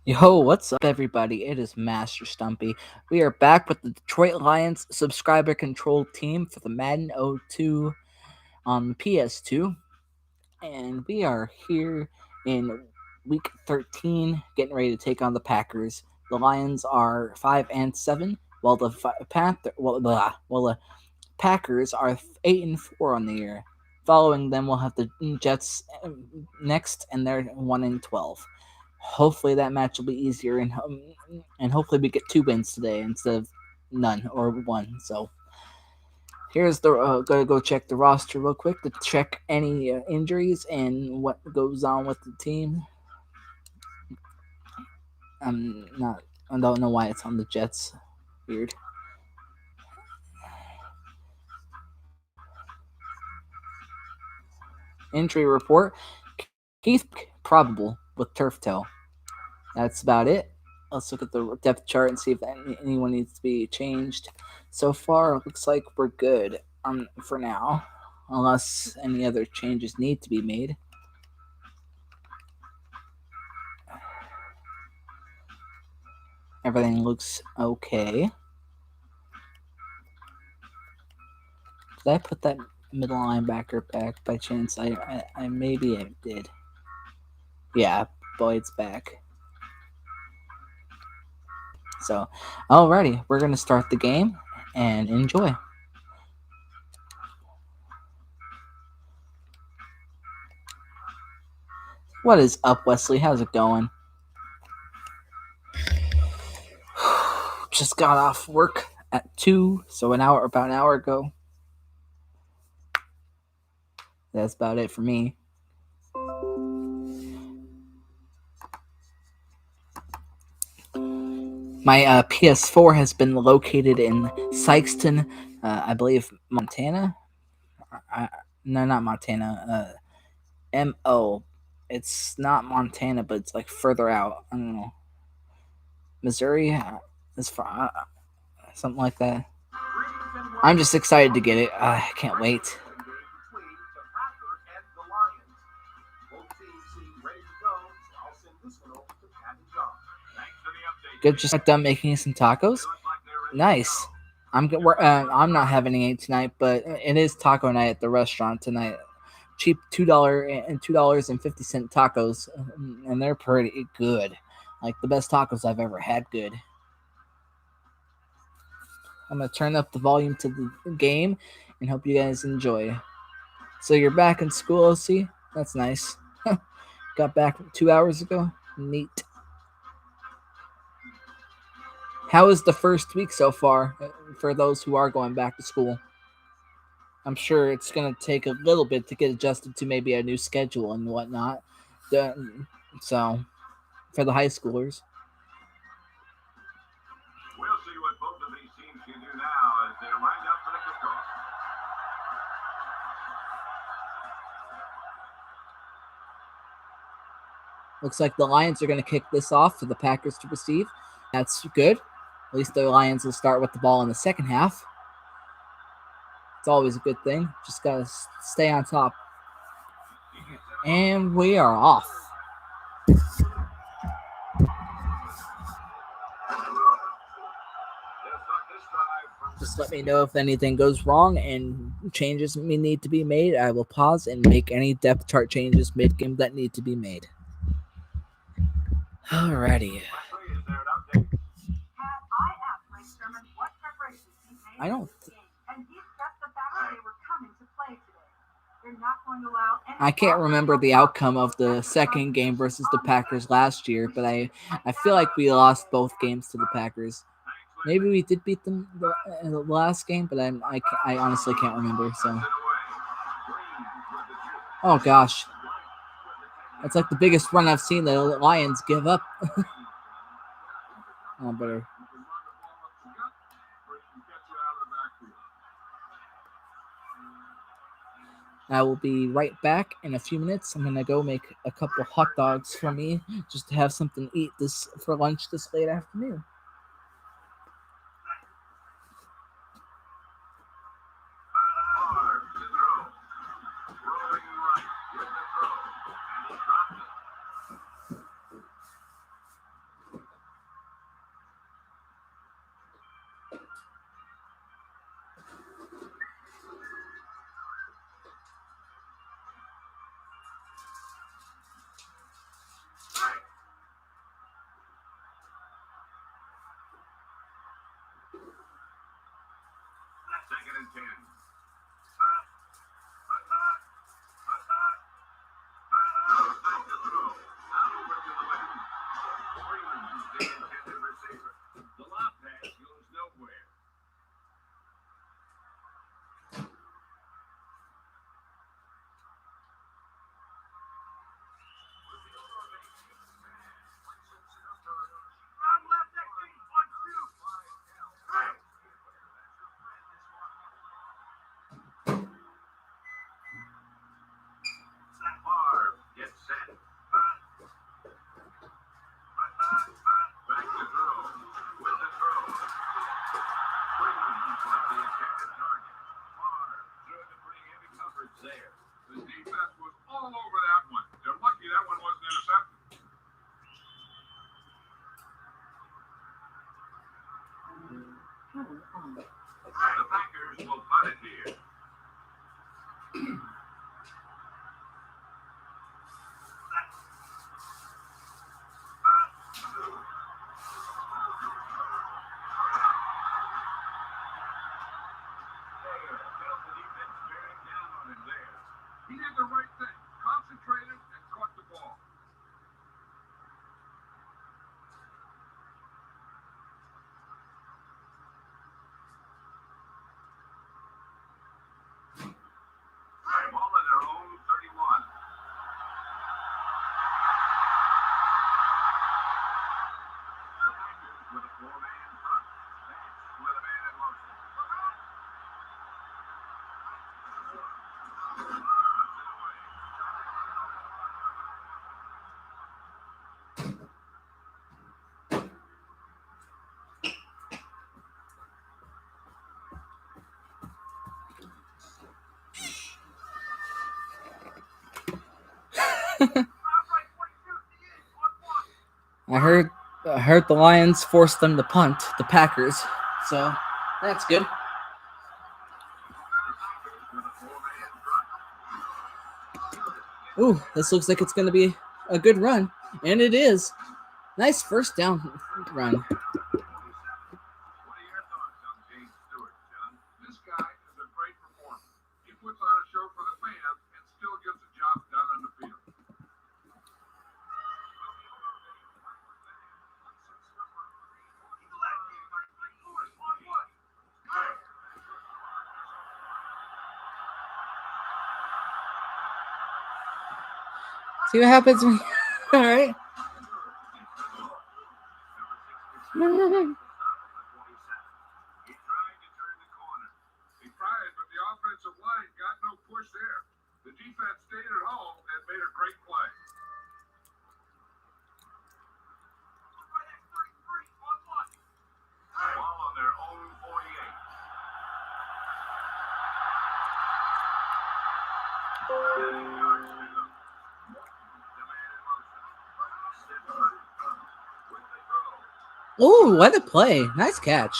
Yo, what's up, everybody? It is Master Stumpy. We are back with the Detroit Lions subscriber controlled team for the Madden 02 on the PS2. And we are here in week 13, getting ready to take on the Packers. The Lions are 5-7, while the Packers are 8-4 on the year. Following them, we'll have the Jets next, and they're 1-12. Hopefully that match will be easier, and hopefully we get 2 wins today instead of none or one. So here's the gotta go check the roster real quick to check any injuries and what goes on with the team. I don't know why it's on the Jets. Weird. Injury report: Keith probable with turf toe. That's about it. Let's look at the depth chart and see if anyone needs to be changed. So far, it looks like we're good for now, unless any other changes need to be made. Everything looks okay. Did I put that middle linebacker back by chance? I maybe I did. Yeah, Boyd's back. So, alrighty, we're gonna start the game and enjoy. What is up, Wesley? How's it going? Just got off work at 2, so about an hour ago. That's about it for me. My PS4 has been located in Sykeston, I believe, Montana. No, not Montana. MO. It's not Montana, but it's like further out. I don't know. Missouri, as far, something like that. I'm just excited to get it. I can't wait. Good, just got done making some tacos. Nice. I'm not having any tonight, but it is taco night at the restaurant tonight. Cheap $2.50 tacos, and they're pretty good. Like the best tacos I've ever had. Good. I'm gonna turn up the volume to the game and hope you guys enjoy. So you're back in school, see? That's nice. Got back 2 hours ago. Neat. How is the first week so far for those who are going back to school? I'm sure it's going to take a little bit to get adjusted to maybe a new schedule and whatnot. So, for the high schoolers. We'll see what both of these teams can do now as they line up for the kickoff. Looks like the Lions are going to kick this off for the Packers to receive. That's good. At least the Lions will start with the ball in the second half. It's always a good thing. Just got to stay on top. And we are off. Just let me know if anything goes wrong and changes need to be made. I will pause and make any depth chart changes mid-game that need to be made. Alrighty. I don't. I can't remember the outcome of the second game versus the Packers last year, but I feel like we lost both games to the Packers. Maybe we did beat them the last game, but I honestly can't remember. So, oh gosh, that's like the biggest run I've seen the Lions give up. Oh, better. I will be right back in a few minutes. I'm gonna go make a couple hot dogs for me just to have something to eat this for lunch this late afternoon. I heard the Lions forced them to punt, the Packers. So that's good. Ooh, this looks like it's going to be a good run. And it is. Nice first down run. See what happens when. All right. Ooh, what a play. Nice catch.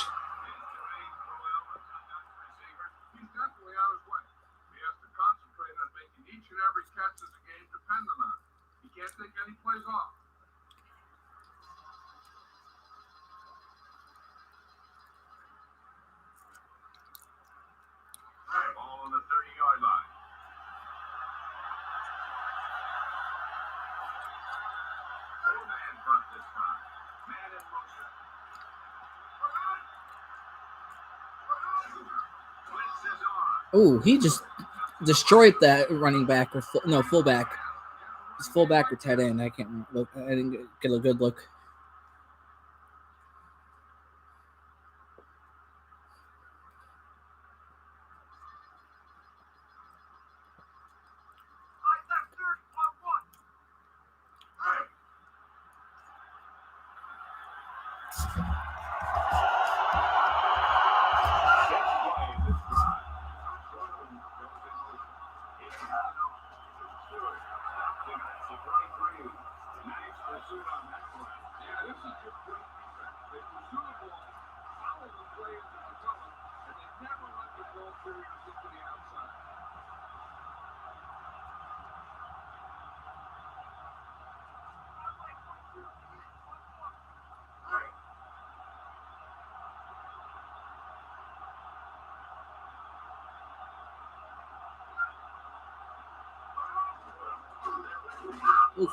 Ooh, he just destroyed that running back or fullback. It's fullback or tight end. I can't look. I didn't get a good look. Oof.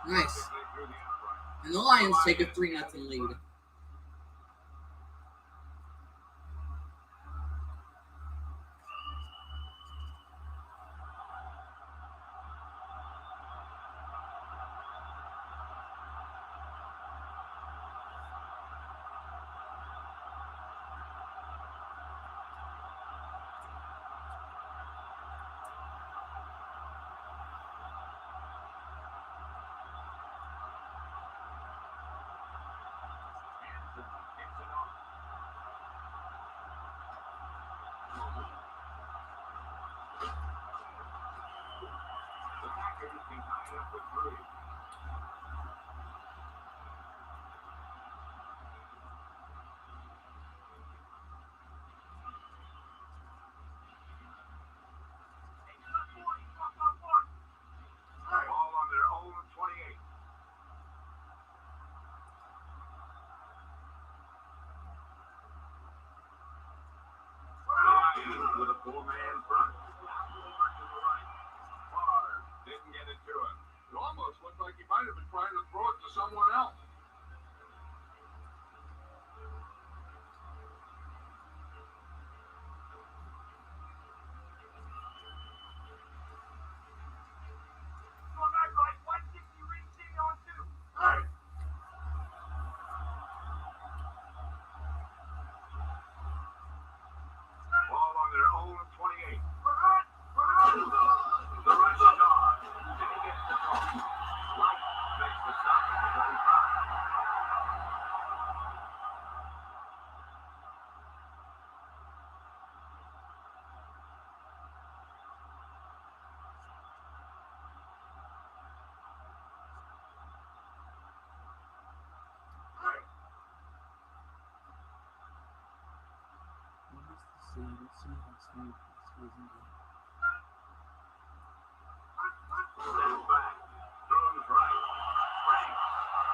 Nice. And the Lions take a 3-0 lead. back. Throws right. Franks,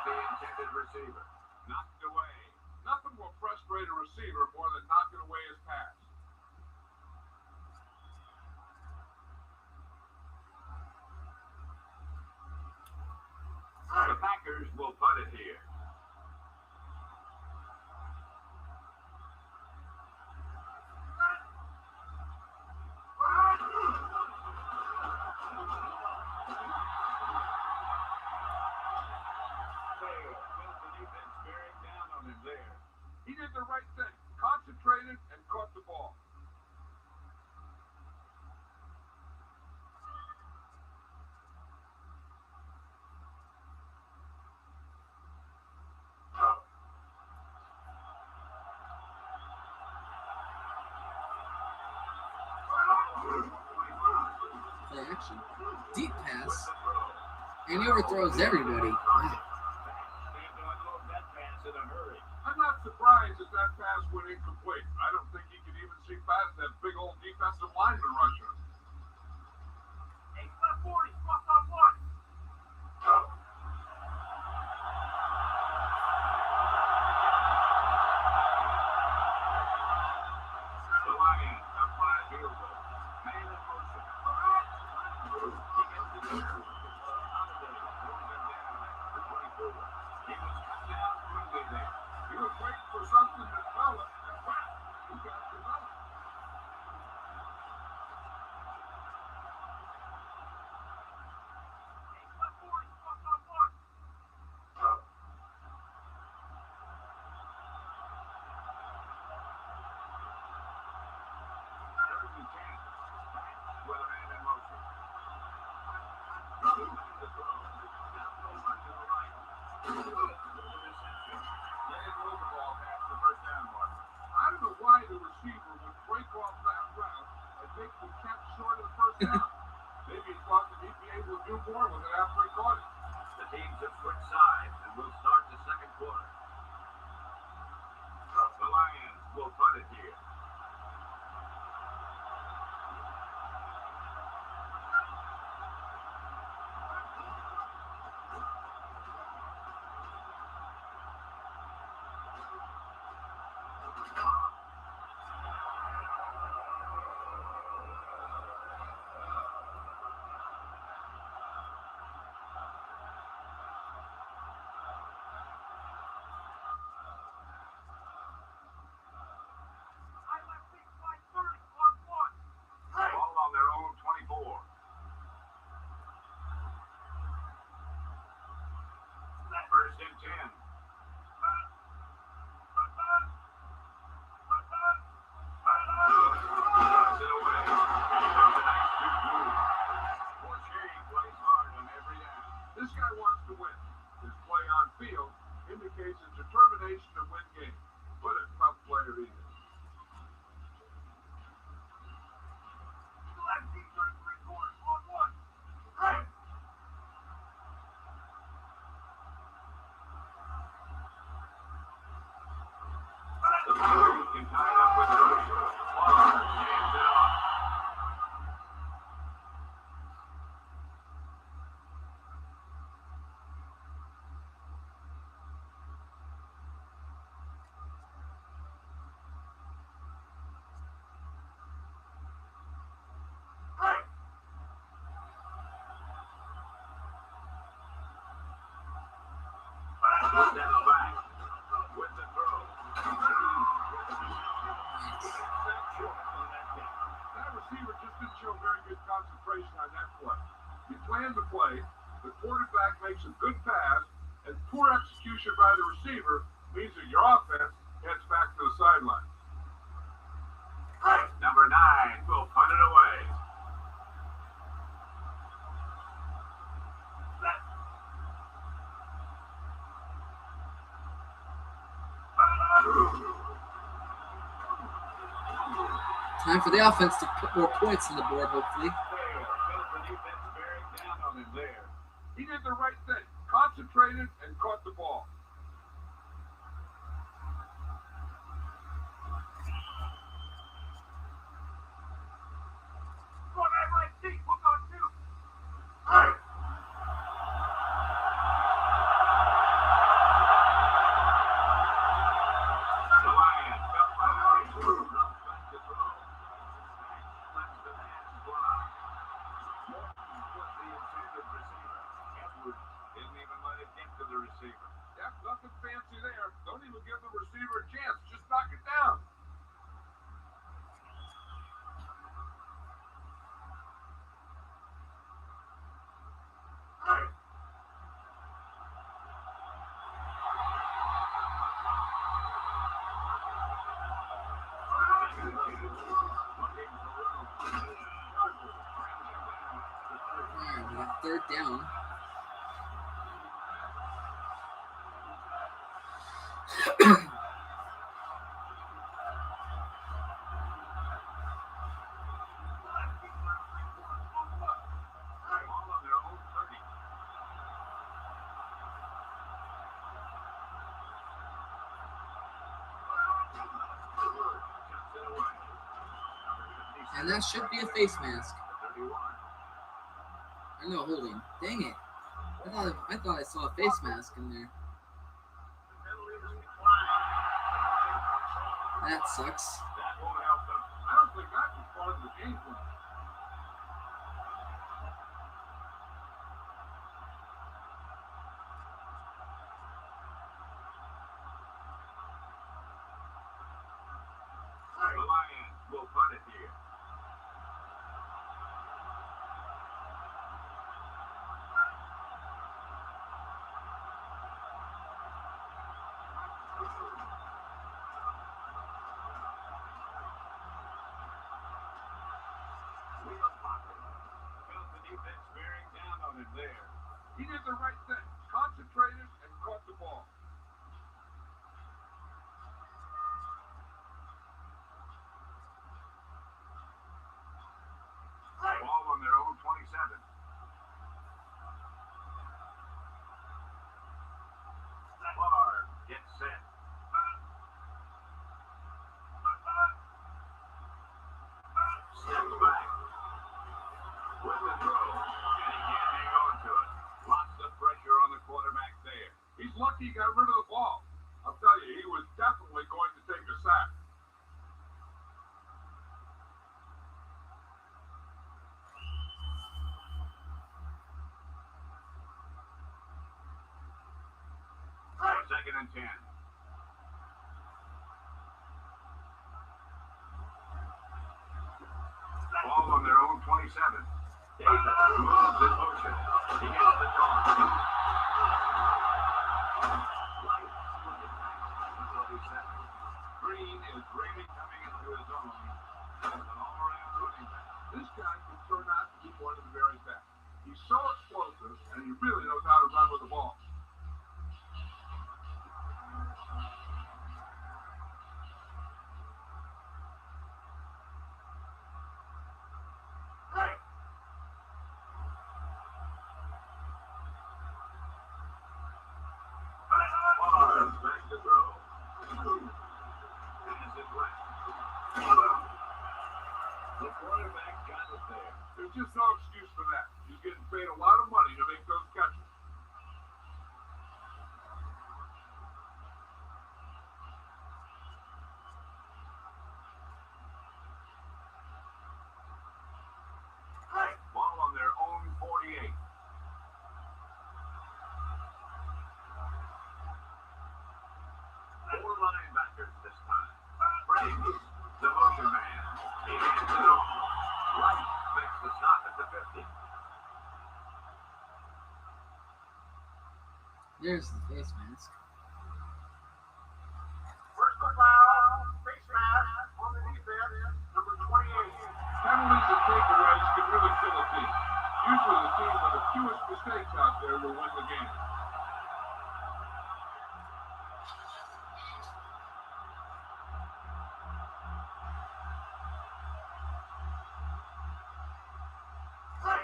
the intended receiver. Knocked away. Nothing will frustrate a receiver more than knocking away his pass. The Packers will punt it here. He did the right thing, concentrated and caught the ball. Play action. Deep pass. And he overthrows everybody. Wow. I'm not surprised that that pass went incomplete. I don't think he could even see past that big old defensive lineman rusher. 8-40, 1-on-1. The Lions up by a field goal. Man in motion. He gets the neutral. Holiday throws him down at the 24. He was cut down quickly there. He was waiting for something to develop, and wow, he got developed. Maybe he thought that he'd be able to do more with it after he caught it. The teams have switched sides and will start the second quarter. The Lions will punt it here. Ball on their own 24. First and 10. Knocks it away. There's a nice big move. Fortier plays hard on every down. This guy wants to win. His play on field indicates his determination to win games. What a tough player he is. The Packers can tie it up with pressure. Barr hands it off. Steps back with the throw. That receiver just didn't show very good concentration on that play. You plan the play, the quarterback makes a good pass, and poor execution by the receiver means that your offense heads back to the sideline. Number 9 will punt it away. Time for the offense to put more points on the board, hopefully. He did the right thing, concentrated and caught the ball. receiver. Yep, nothing fancy there. Don't even give the receiver a chance. Just knock it down. Alright, we got third down. And that should be a face mask. Or no, holding. Dang it. I thought I saw a face mask in there. That sucks. That won't help them. I don't think that was part of the game plan. The Lions will punt it here. Felt the defense bearing down on him there. He did the right thing. Concentrated and caught the ball. Ball on their own 27. Barr gets set. Steps back. With the throw. And he can't hang on to it. Lots of pressure on the quarterback there. He's lucky he got rid of the ball. I'll tell you, he was definitely going to take a sack. Second and 10. Ball on their own 27. Davis moves in motion. He gets the dog. Green is really coming into his own as an all-around running back. This guy can turn out to be one of the very best. He's so explosive, and he really knows how to run with the ball. There's just no excuse for that. He's getting paid a lot of money to make those catches. Ball on their own 48. Four linebackers this time. Brady, the motion man. He hands it off. Right makes the stop at the 50. There's the face mask. Personal foul, face mask on the defense, number 28. Penalties and takeaways can really kill a team. Usually the team with the fewest mistakes out there will win the game.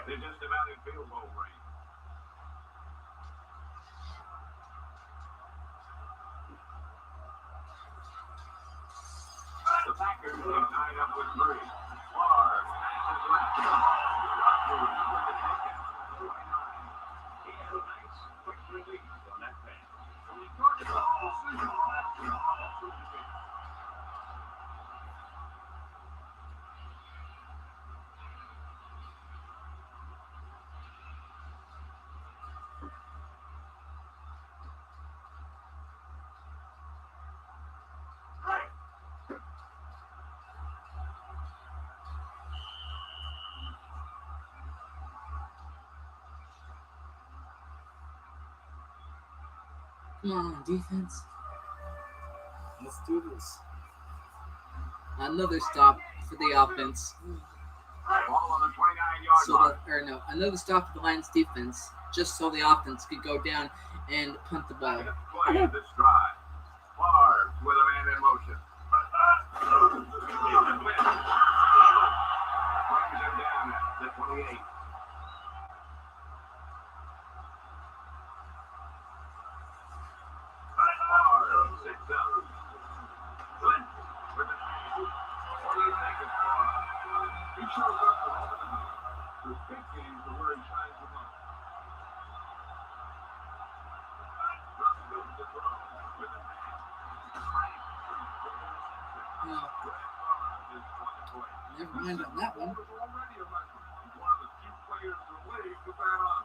They're just about in field goal range. The Packers are tied up with 3. Barr passes left. Rodgers with the takedown. 29. He had a nice quick release on that pass. When you talk about precision, that's what you mean. Come on, defense. Let's do this. Another stop for the offense. Ball on the 29-yard line. Another stop for the Lions defense, just so the offense could go down and punt the ball. Play this drive. Favre with a man in motion. Brings him down at the 28. Favre sits up. Blitz with the pass. What do you think of Favre? He shows up for all of them. The big games are where he shines the most. Goes to throw with the pass. No, never mind on that one. He's one of the few players in the league with that on.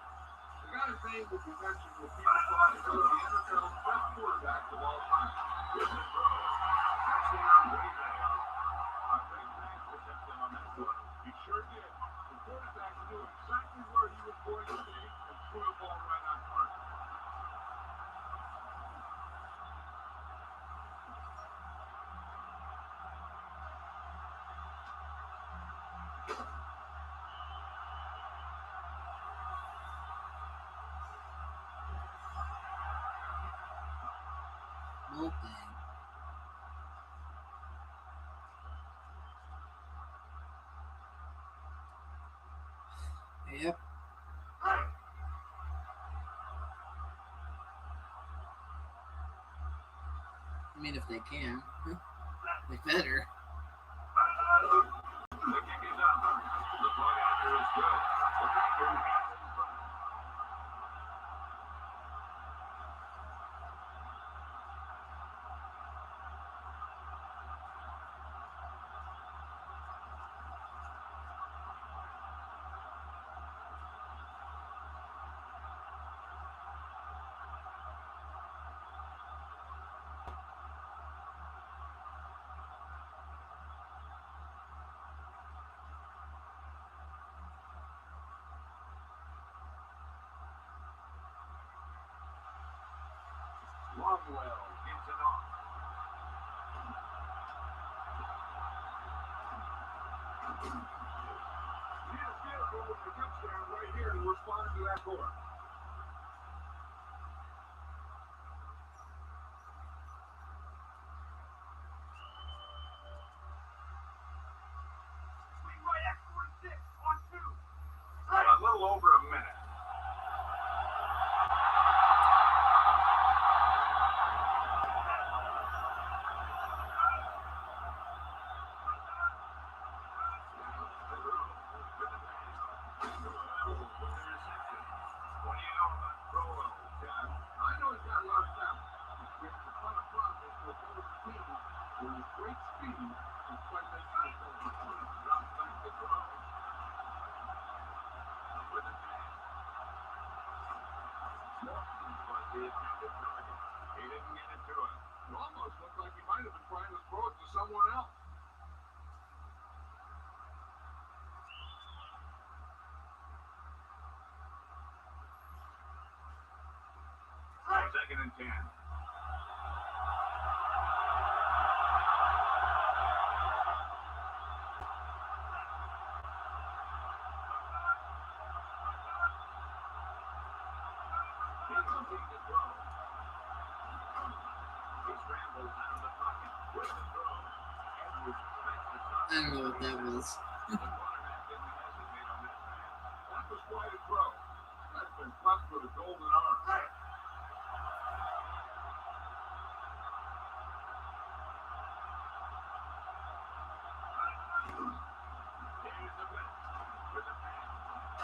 The guy's name will be mentioned with people talking about the NFL's best quarterbacks of all time. With the throw. Touchdown, way there. A big man reception on that one. He sure did. The quarterback knew exactly where he was going to be and threw the ball right on target. No thing. Yep. I mean, if they can, they better. The kick is up. The point after is good. The Packers have it in front. Longwell gets it off. Need a field goal with a touchdown right here to respond to that score. Right at 46 on 2. A little over a minute. What do you know about Crowell, John? I know he's got a lot of talent. He creates a ton of problems for opposing teams with great speed and quite a nice opponent. Drops back to throw. With the pass. Morton was the intended target. He didn't get it to him. It almost looked like he might have been trying to throw it to someone else. Second and 10. He continues to throw. He scrambles out of the pocket with the throw. Edwards makes the stop. I don't know what that was. The quarterback didn't hesitate on that pass. That was quite a throw. That's been blessed with a golden arm. Here's the blitz with the pass.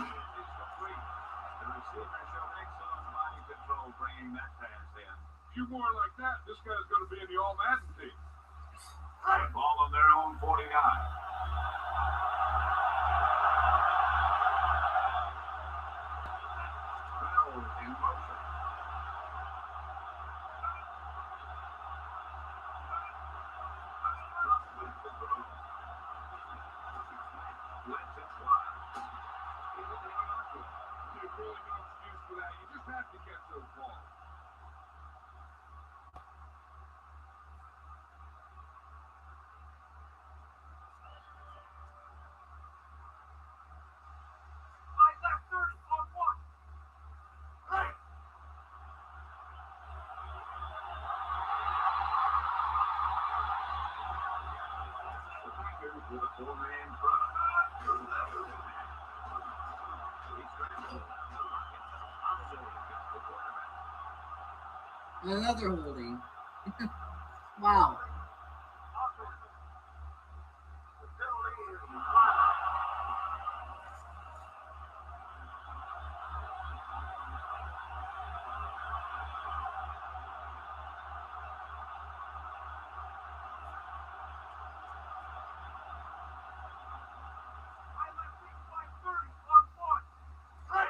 It's complete. The receiver showed excellent body control bringing that pass in. Few more like that, this guy's going to be in the All-Madden team. Ball on their own 49. Bell in motion. With the throw. Lets it fly. He's looking right onto it. There's really no excuse for that. You just have to catch those balls. with a four-man front. He scrambles out of the pocket. Holiday gets the quarterback. Another holding. Wow.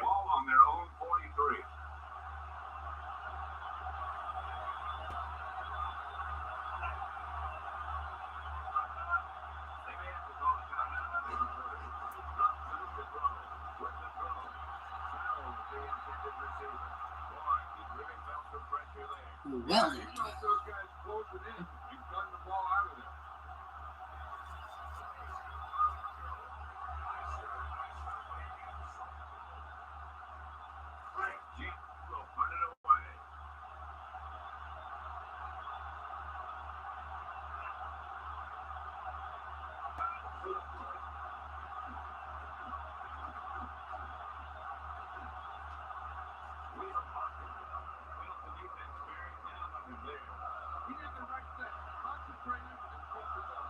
Ball on their own 43. They may have to call a timeout on their third. Robinson to throw. With the throw. Snell is the intended receiver. Boy, he really felt some pressure there. Well, You thought those guys closing in. You've gotten the ball out of there. Jeep will put it away. He did the right thing. Concentrated and focused on.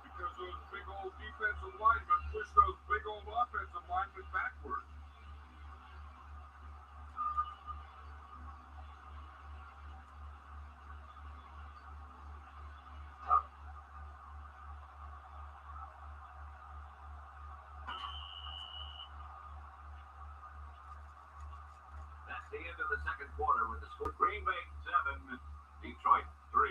Because those big old defensive linemen push those big old offensive linemen backwards. That's the end of the second quarter with the score. Green Bay 7, Detroit 3.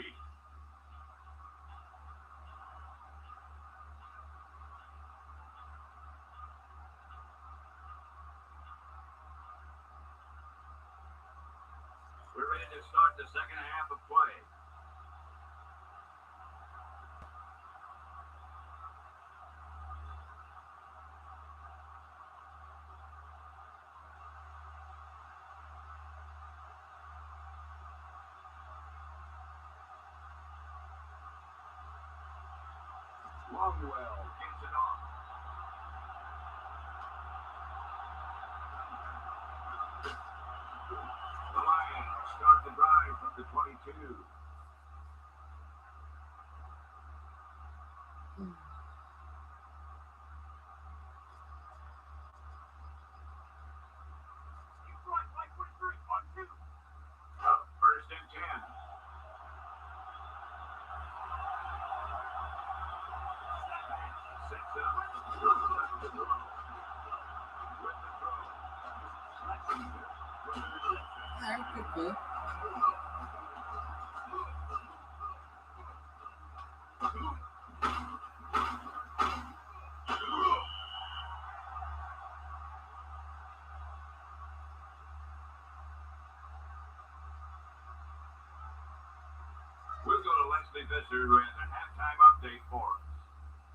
We're ready to start the second half of play. Longwell gets it off. The Lions start the drive from the 22. First and 10. Sets up. With the throw. Alright, good play. We'll go to Leslie Visser who has a halftime update for us.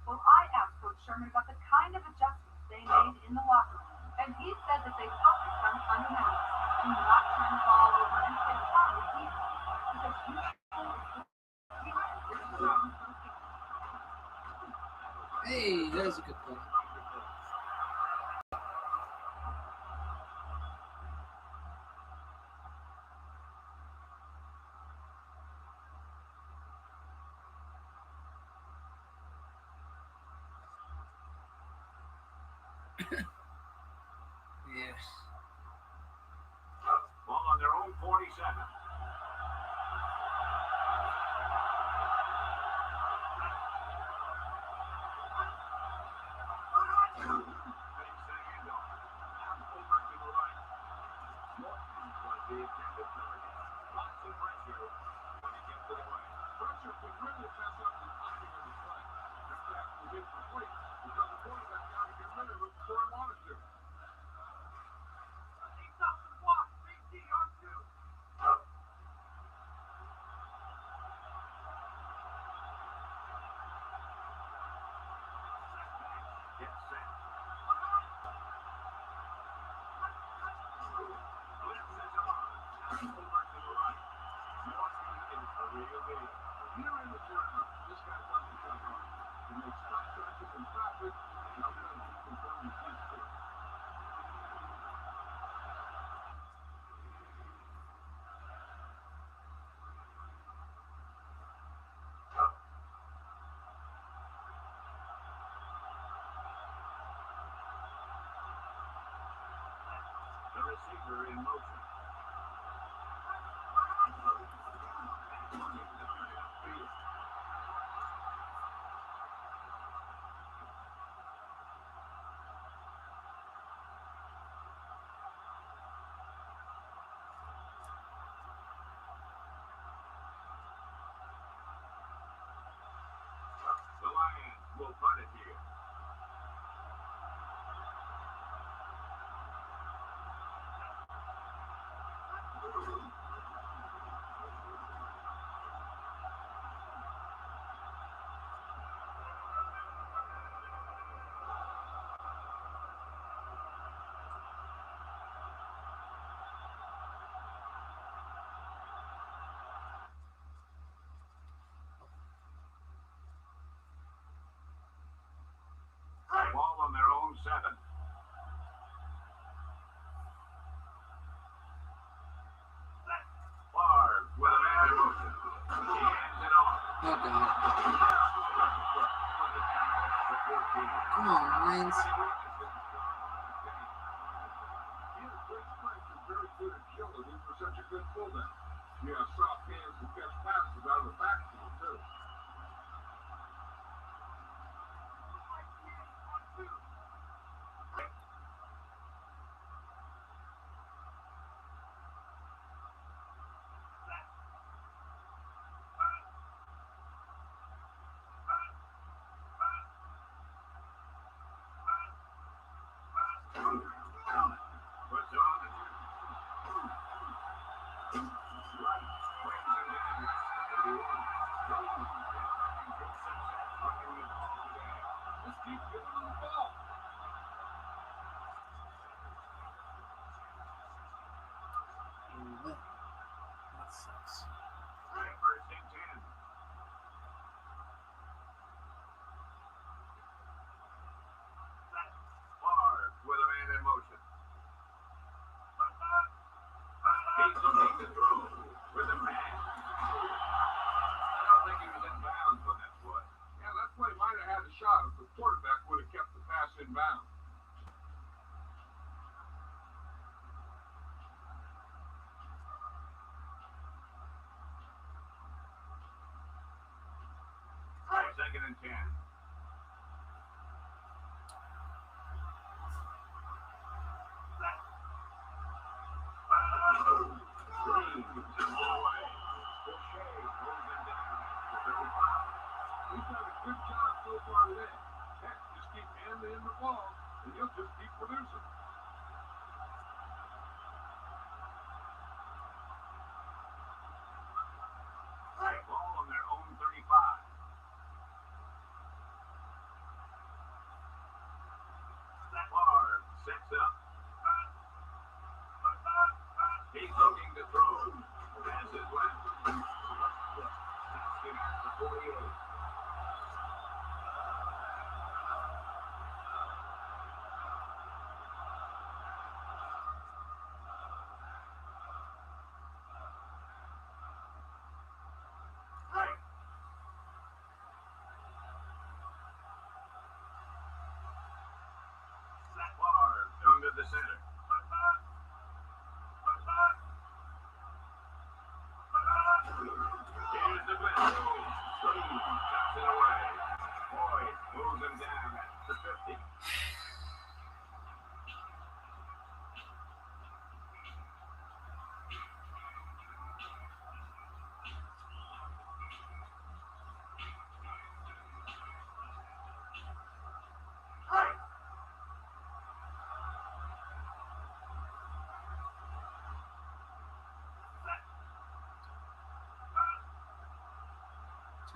Well, I asked Coach Sherman about the kind of adjustments they made in the locker room, and he said that they focused on fundamentals and not turn the ball over and play smart with defense, because usually it's the defense that wins those games. Hey, there's a good play. Yes. Ball on their own 47. Chapter in motion. The Lions will punt it here. Ball on their own 7. Favre with a man in motion. He hands it off. Oh God. Come on, Lions. He has great strength and very good agility for such a good fullback. He has soft hands and catch passes out of the backfield, too. Puts it on the Just keep giving them the ball. That sucks. First and 10. Favre with a man in motion. He's looking to throw with a man. I don't think he was in bounds on that play. Yeah, that play might have had a shot if the quarterback would have kept the pass in bounds. Second and 10. Green gets him all the way. O'Shea pulls him down at the 35. He's done a good job so far today. Heck, just keep handing him the ball, and he'll just keep producing. Ball on their own 35. Favre sets up. He's looking to throw. Pass is left. That's him at the 48. Favre down to the center. Here's the blitz. Green cuts it away. Boyd moves him down at the 50.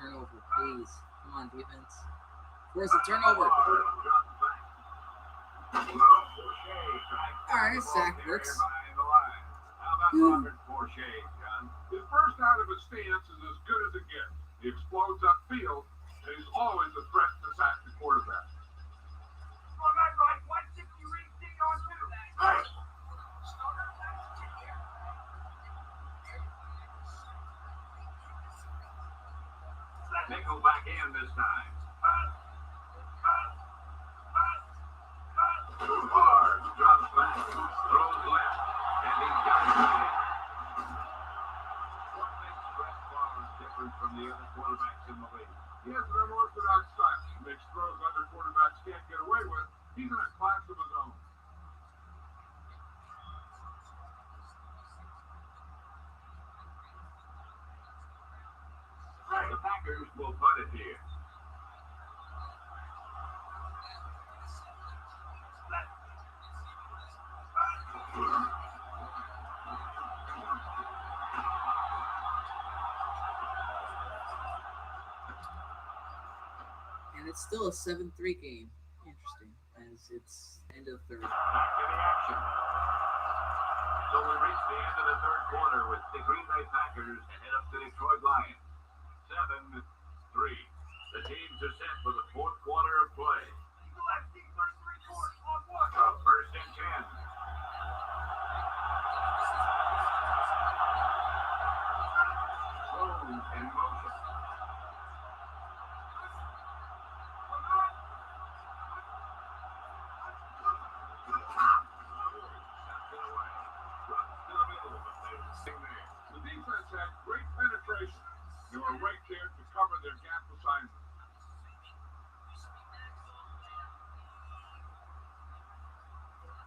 Turnover, please. Come on, defense. Where's the turnover? Alright, sack works. How about Robert Forshea, John? His first out of his stance is as good as it gets. He explodes upfield, and he's always a threat to sack the quarterback. On that right, 160 reading on 2. Nickel back in this time. Favre drops back, throws left, Packers will punt it here. And it's still a 7-3 game. Interesting, as it's end of third. Back to the action. So we reach the end of the third quarter with the Green Bay Packers ahead of the Detroit Lions. 7-3. The teams are set for the fourth quarter of play. Eagle FC 33 course on one. First and 10. Slow in motion. The defense had great penetration. They were right there to cover their gap assignment.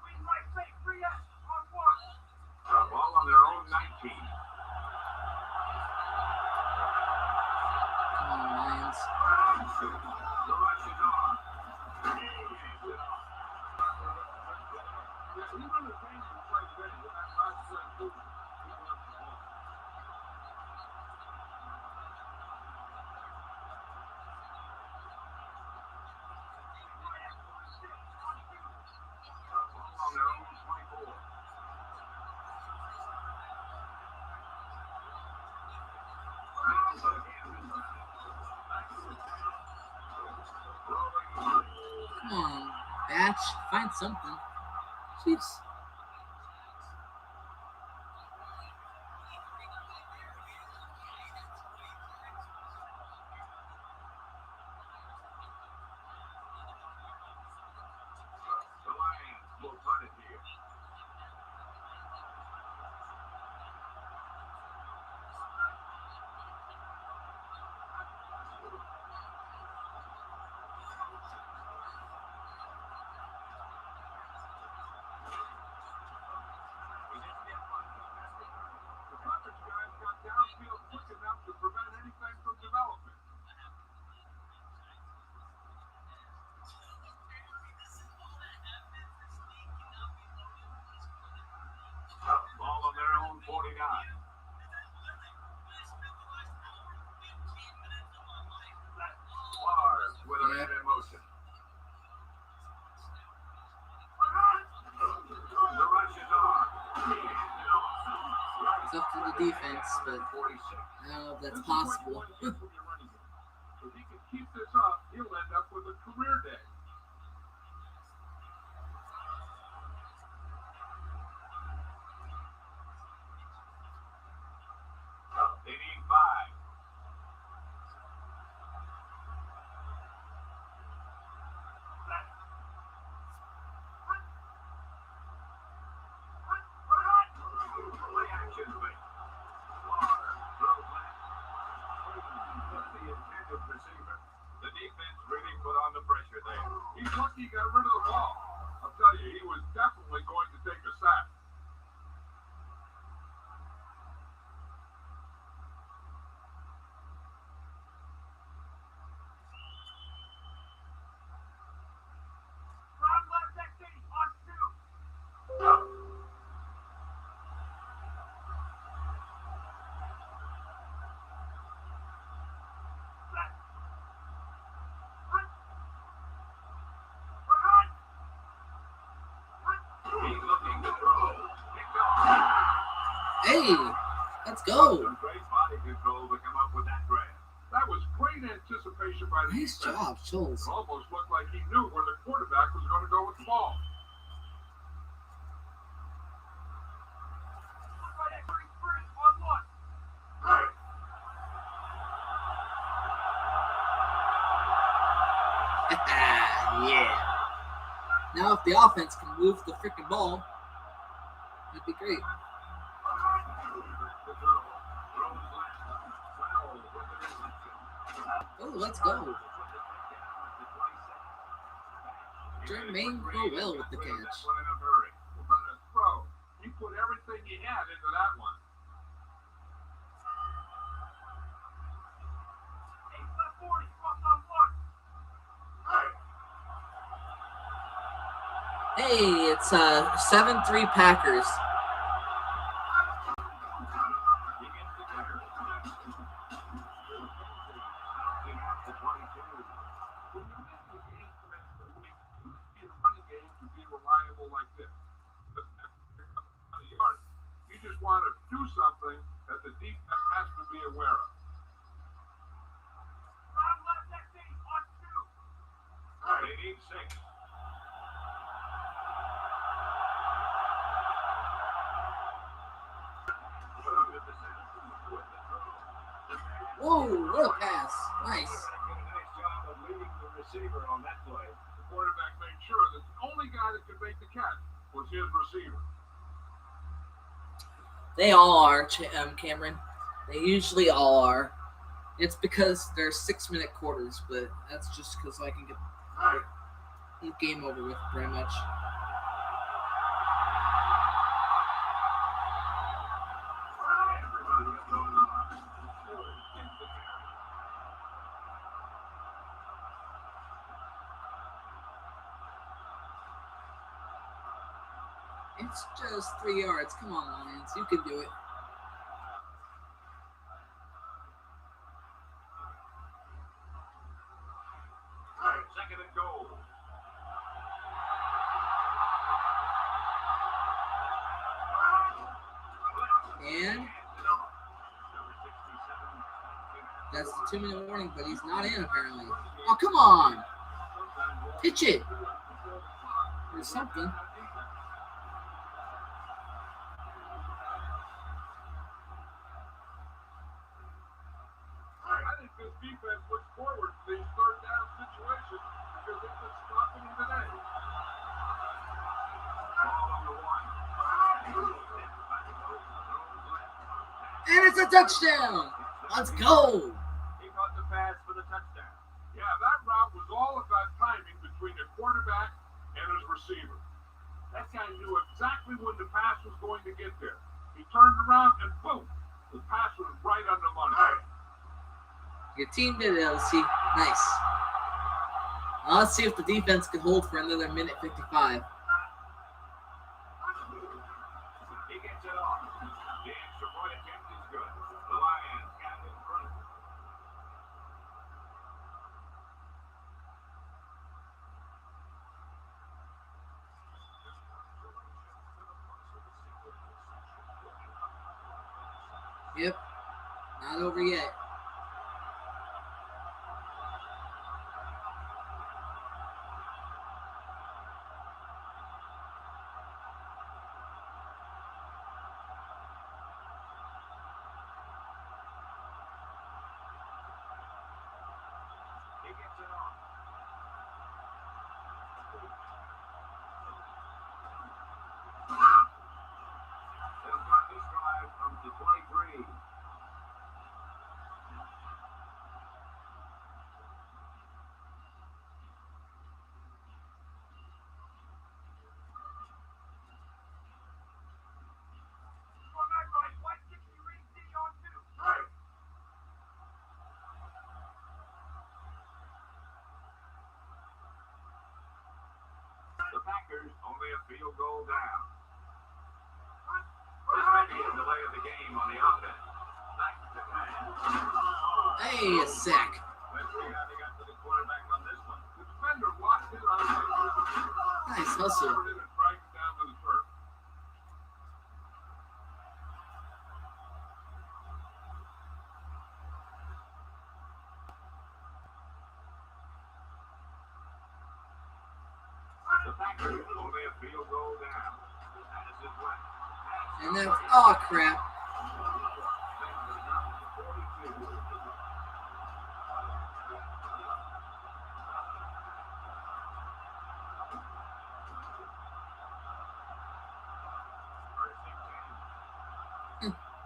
Green light fake 3S on one. Ball on their own 19. Come on, Lions. The rush is on. Even the team who played good with that last play, he left the ball. Ball on their own 24. Come on, Batch. Find something. Jeez. The Lions will punt it here. The coverage guys got downfield quick enough to prevent anything from developing. Ball on their own 49. Lars with a man in motion. The rush is on. It's up to the defense, but 46. I don't know if that's This is what you possible. want to get from your running game. If he can keep this up, he'll end up with a career day. They need 5. Play action fake. Lars throws left. The intended receiver. The defense really put on the pressure there. He's lucky he got rid of the ball. I'll tell you, he was definitely going to take a sack. Ground left XD on two. He's looking to throw. Picked off. Hey, let's go. Some great body control to come up with that grab. That was great anticipation by the Nice defense. job, Schultz. It almost looked like he knew where the quarterback was going to go with the ball. Right at 33 on one. Yeah. Now if the offense can move the freaking ball, that'd be great. Oh, let's go. Jermaine Crowell with the catch. He put everything he had into that one. Hey, it's 7-3 Packers. He gets the kicker. Bouncing at the 22. When you get the game in a running game to be reliable like this, you just want to do something that the defense has to be aware of. They need 6. Whoa, what a pass. Nice. Did a nice job of leading the receiver on that play. The quarterback made sure that the only guy that could make the catch was his receiver. They all are, Cameron. They usually all are. It's because they're 6-minute quarters, but that's just because I can get the game over with pretty much. It's just 3 yards. Come on, Lions. You can do it. Second and goal. And that's the 2-minute warning, but he's not in apparently. Oh, come on. Pitch it. Or something. I think this defense looks forward to these third down situations because it's been stopping them today. Ball on the 1. And it's a touchdown. Let's go. He caught the pass for the touchdown. Yeah, that route was all about timing between the quarterback and his receiver. That guy knew exactly when the pass was going to get there. He turned around and boom, the pass was right on the money. Your team did it, LC. Nice. Let's see if the defense can hold for another minute 55. He gets it off. The extra point attempt is good. The Lions got in front. Yep. Not over yet. He gets it off. They'll cut this drive from the 23. The Packers only a field goal down. This may be a delay of the game on the offense. Back to the pass. Hey, a sack. Let's see how they got to the quarterback on this one. The defender blocked it on the Nice hustle. and dragged it down to the turf. The Packers only a field goal down. Pass is left. And then, oh crap.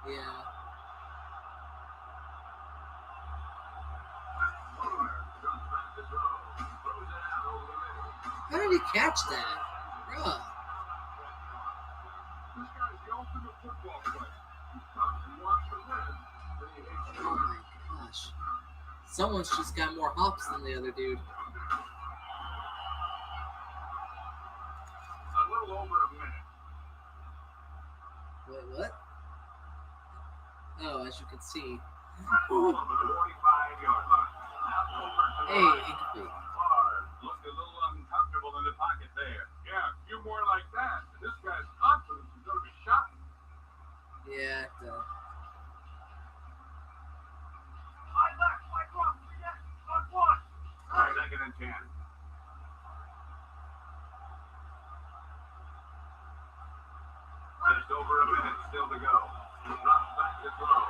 Yeah. How did he catch that? Bruh. This guy's the ultimate football player. He's tough, he wants to win, but he hates to Oh lose. my gosh. Someone's just got more hops than the other dude. A little over a minute. Wait, what? Oh, as you can see. Ball on the 45-yard line. Hey, incomplete. Looked a little uncomfortable in the pocket there. Yeah, a few more like that, and this guy's confidence is going to be shot. Yeah, High left, high cross, on one. 2nd and 10. Just over a minute still to go. Drops back to throw.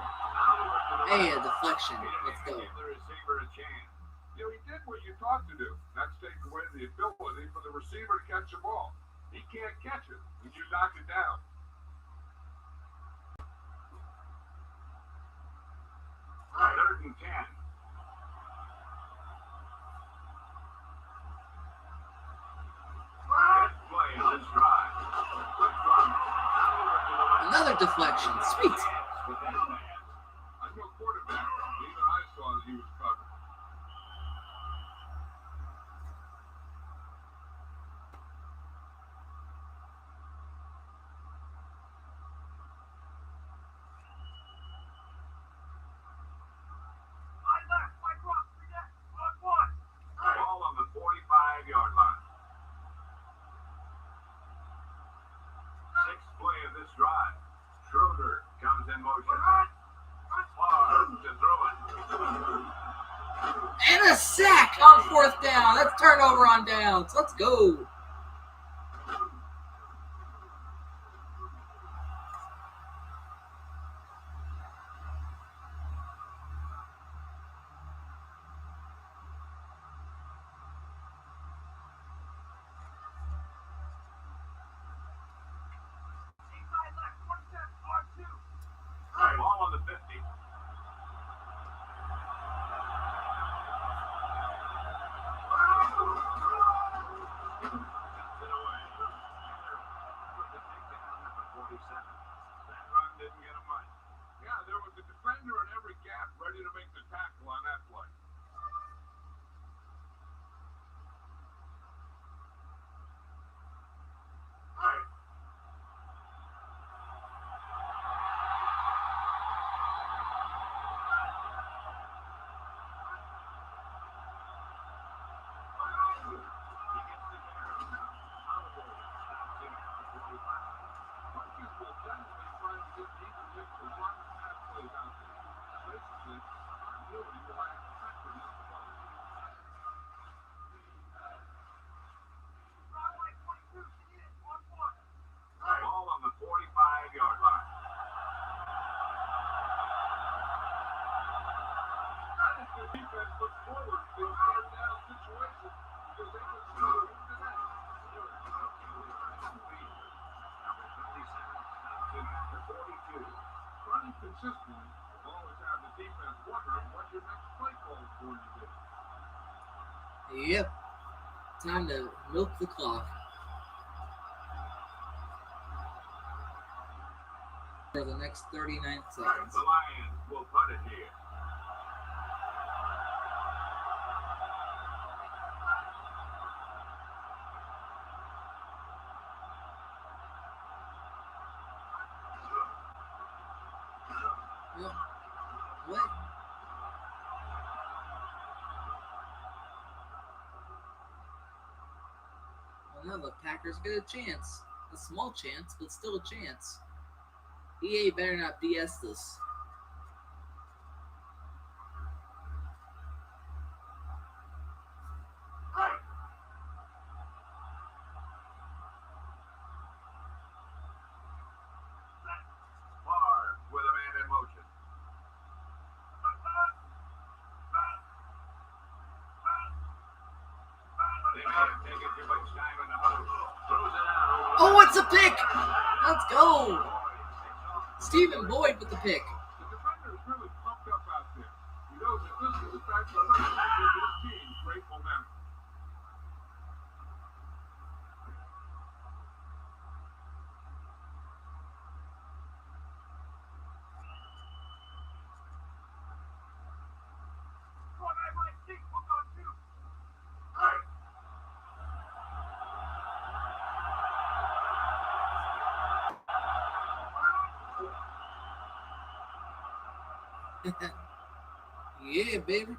Hey, a deflection. Let's go. Give the receiver a chance. You know, he did what you taught to do. That's take away the ability for the receiver to catch the ball. He can't catch it when you knock it down. Third and 10. Best play in this drive. Good drop. Another deflection. Sweet. With that man. I'm no quarterback. Even I saw that he was covered. Ball on the 45-yard line. 6th play of this drive. Schroeder comes in motion. Far to throw it. And a sack on 4th down. That's turnover on downs. Let's go. Ball on the 50. Cuts it away. With the takedown at the 47. That run didn't get him much. Yeah, there was a defender in every gap ready to make the tackle on that play. Ball on the 45-yard line. I think the defense looks forward to these third down situations because they can score into that. Number 37 snaps it at the 42. Running consistently will always have the defense wondering what your next play call is going to be. Yep. Time to milk the clock. For the next 39 seconds. The Lions will put it here. What? Well, now the Packers get a chance. A small chance, but still a chance. EA better not BS this. Barr with a man in motion. They may have taken too much time in the huddle. Throws it out. Oh, it's a pick! Let's go! Stephen Boyd with the pick. The defender is really pumped up out there. He knows that this is the type of play that will give his team great momentum. Yeah, baby.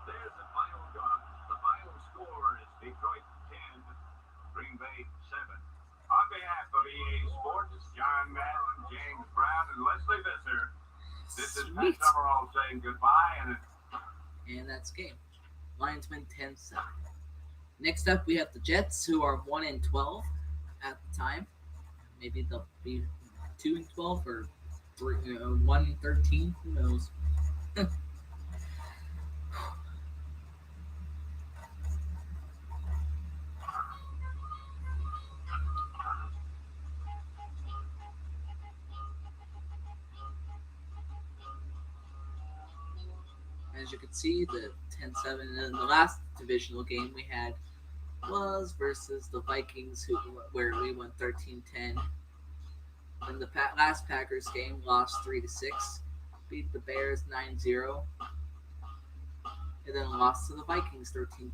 There's the final gun. The final score is Detroit 10, Green Bay 7. On behalf of EA Sports, John Madden, James Brown, and Leslie Visser, this is Pat Sweet. Summerall saying goodbye and And that's game. Lions win 10-7. Next up, we have the Jets, who are 1-12 at the time. Maybe they'll be 2-12 or 1-13. Who knows? As you can see, the 10-7. And the last divisional game we had was versus the Vikings, where we won 13-10. Then the last Packers game lost 3-6, beat the Bears 9-0, and then lost to the Vikings 13-10.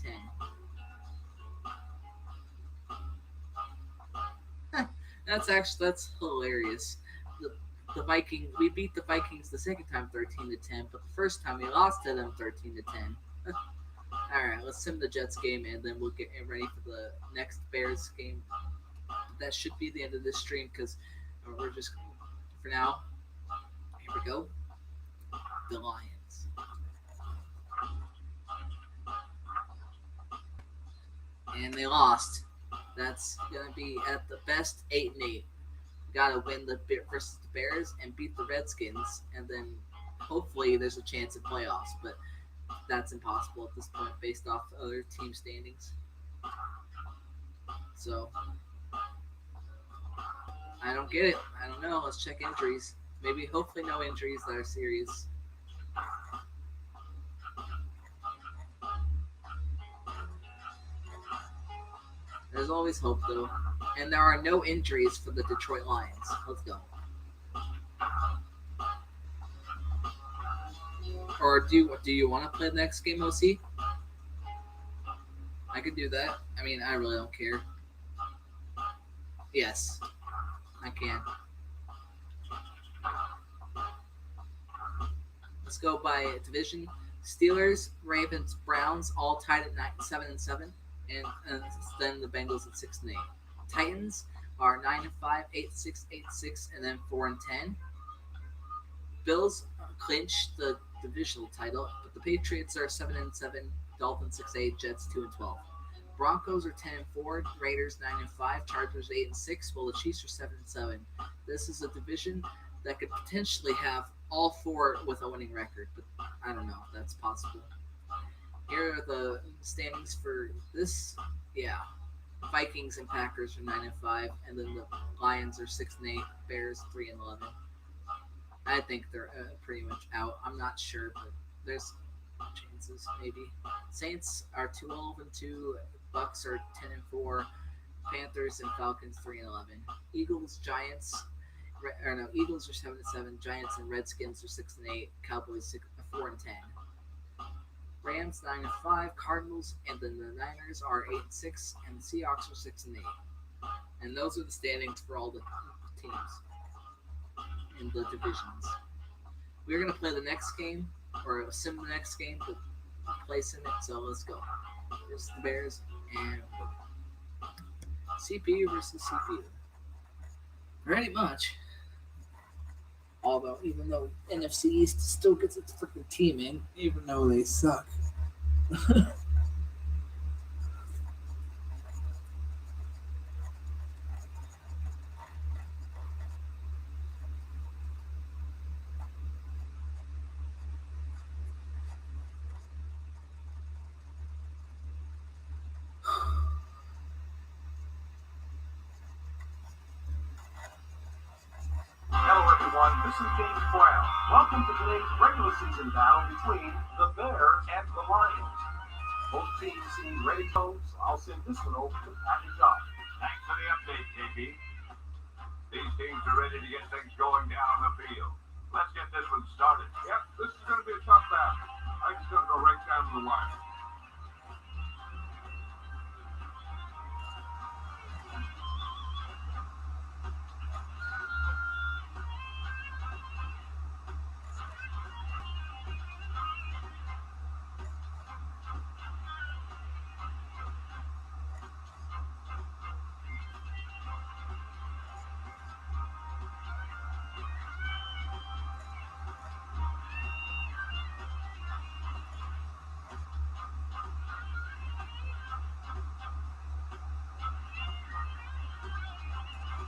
That's hilarious. The, the Viking we beat the Vikings the second time 13-10, but the first time we lost to them 13-10. All right, let's sim the Jets game, and then we'll get ready for the next Bears game. That should be the end of this stream because we're just for now. Here we go. The Lions. And they lost. That's gonna be at the best 8-8. Got to win the versus the Bears and beat the Redskins, and then hopefully there's a chance at playoffs. But that's impossible at this point based off other team standings. So I don't get it. I don't know. Let's check injuries. Maybe hopefully no injuries that are serious. There's always hope though. And there are no injuries for the Detroit Lions. Let's go. Or do you want to play the next game, OC? I could do that. I mean, I really don't care. Yes, I can. Let's go by division. Steelers, Ravens, Browns, all tied at 7-7, and then the Bengals at 6-8. Titans are 9-5, 8-6, 8-6, and then 4-10. Bills clinched the divisional title, but the Patriots are 7-7, Dolphins 6-8, Jets 2-12. Broncos are 10-4, Raiders 9-5, Chargers 8-6, while the Chiefs are 7-7. This is a division that could potentially have all four with a winning record, but I don't know if that's possible. Here are the standings for this. Yeah, Vikings and Packers are 9-5, and then the Lions are 6-8, Bears 3-11. I think they're pretty much out. I'm not sure, but there's chances maybe. Saints are 12-2, Bucks are 10-4, Panthers and Falcons 3-11. Eagles, Giants, or no, Eagles are 7-7, Giants and Redskins are 6-8, Cowboys 4-10. Rams 9-5, Cardinals, and then the Niners are 8-6, and the Seahawks are 6-8. And those are the standings for all the teams in the divisions. We're gonna play the next game, or sim the next game to place in it. So let's go. Here's the Bears and CPU versus CPU. Pretty much. Although, even though NFC East still gets its freaking team in, even though they suck. hello everyone. This is James Brown. Welcome to today's regular season battle between the Bears and the Lions. Both teams seem ready to go, so I'll send this one over to Patty John. Thanks for the update, KB. These teams are ready to get things going down on the field. Let's get this one started. Yep, this is going to be a tough battle. I'm just going to go right down to the wire.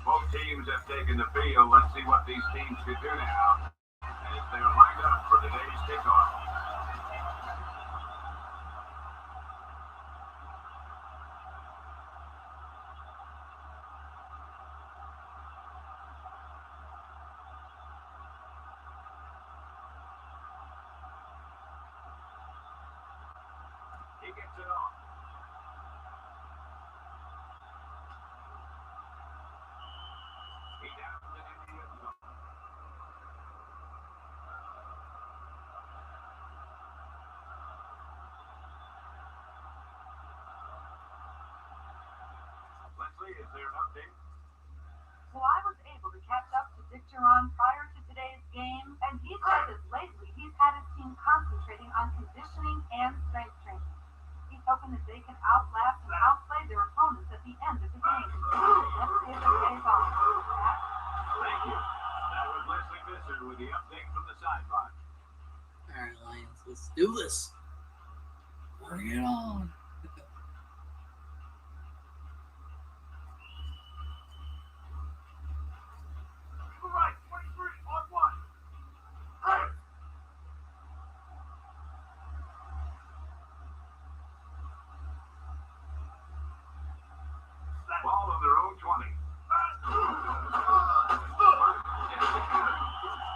Both teams have taken the field. Let's see what these teams can do now as they're lined up for today's kickoff. He gets it off. He downs it in the end zone. Let's see, is there an update? So I was able to catch up to Dick Duran prior to today's game, and he said that lately he's had his team concentrating on conditioning and strength training. He's hoping that they can outlast and outplay their opponents at the end of the game. Let's see if it pays off. Thank you. That was Leslie Visser with the update from the sideline. All right, Lions, let's do this. Bring it on. All right, 23 on one. Hey! Ball on their own 20.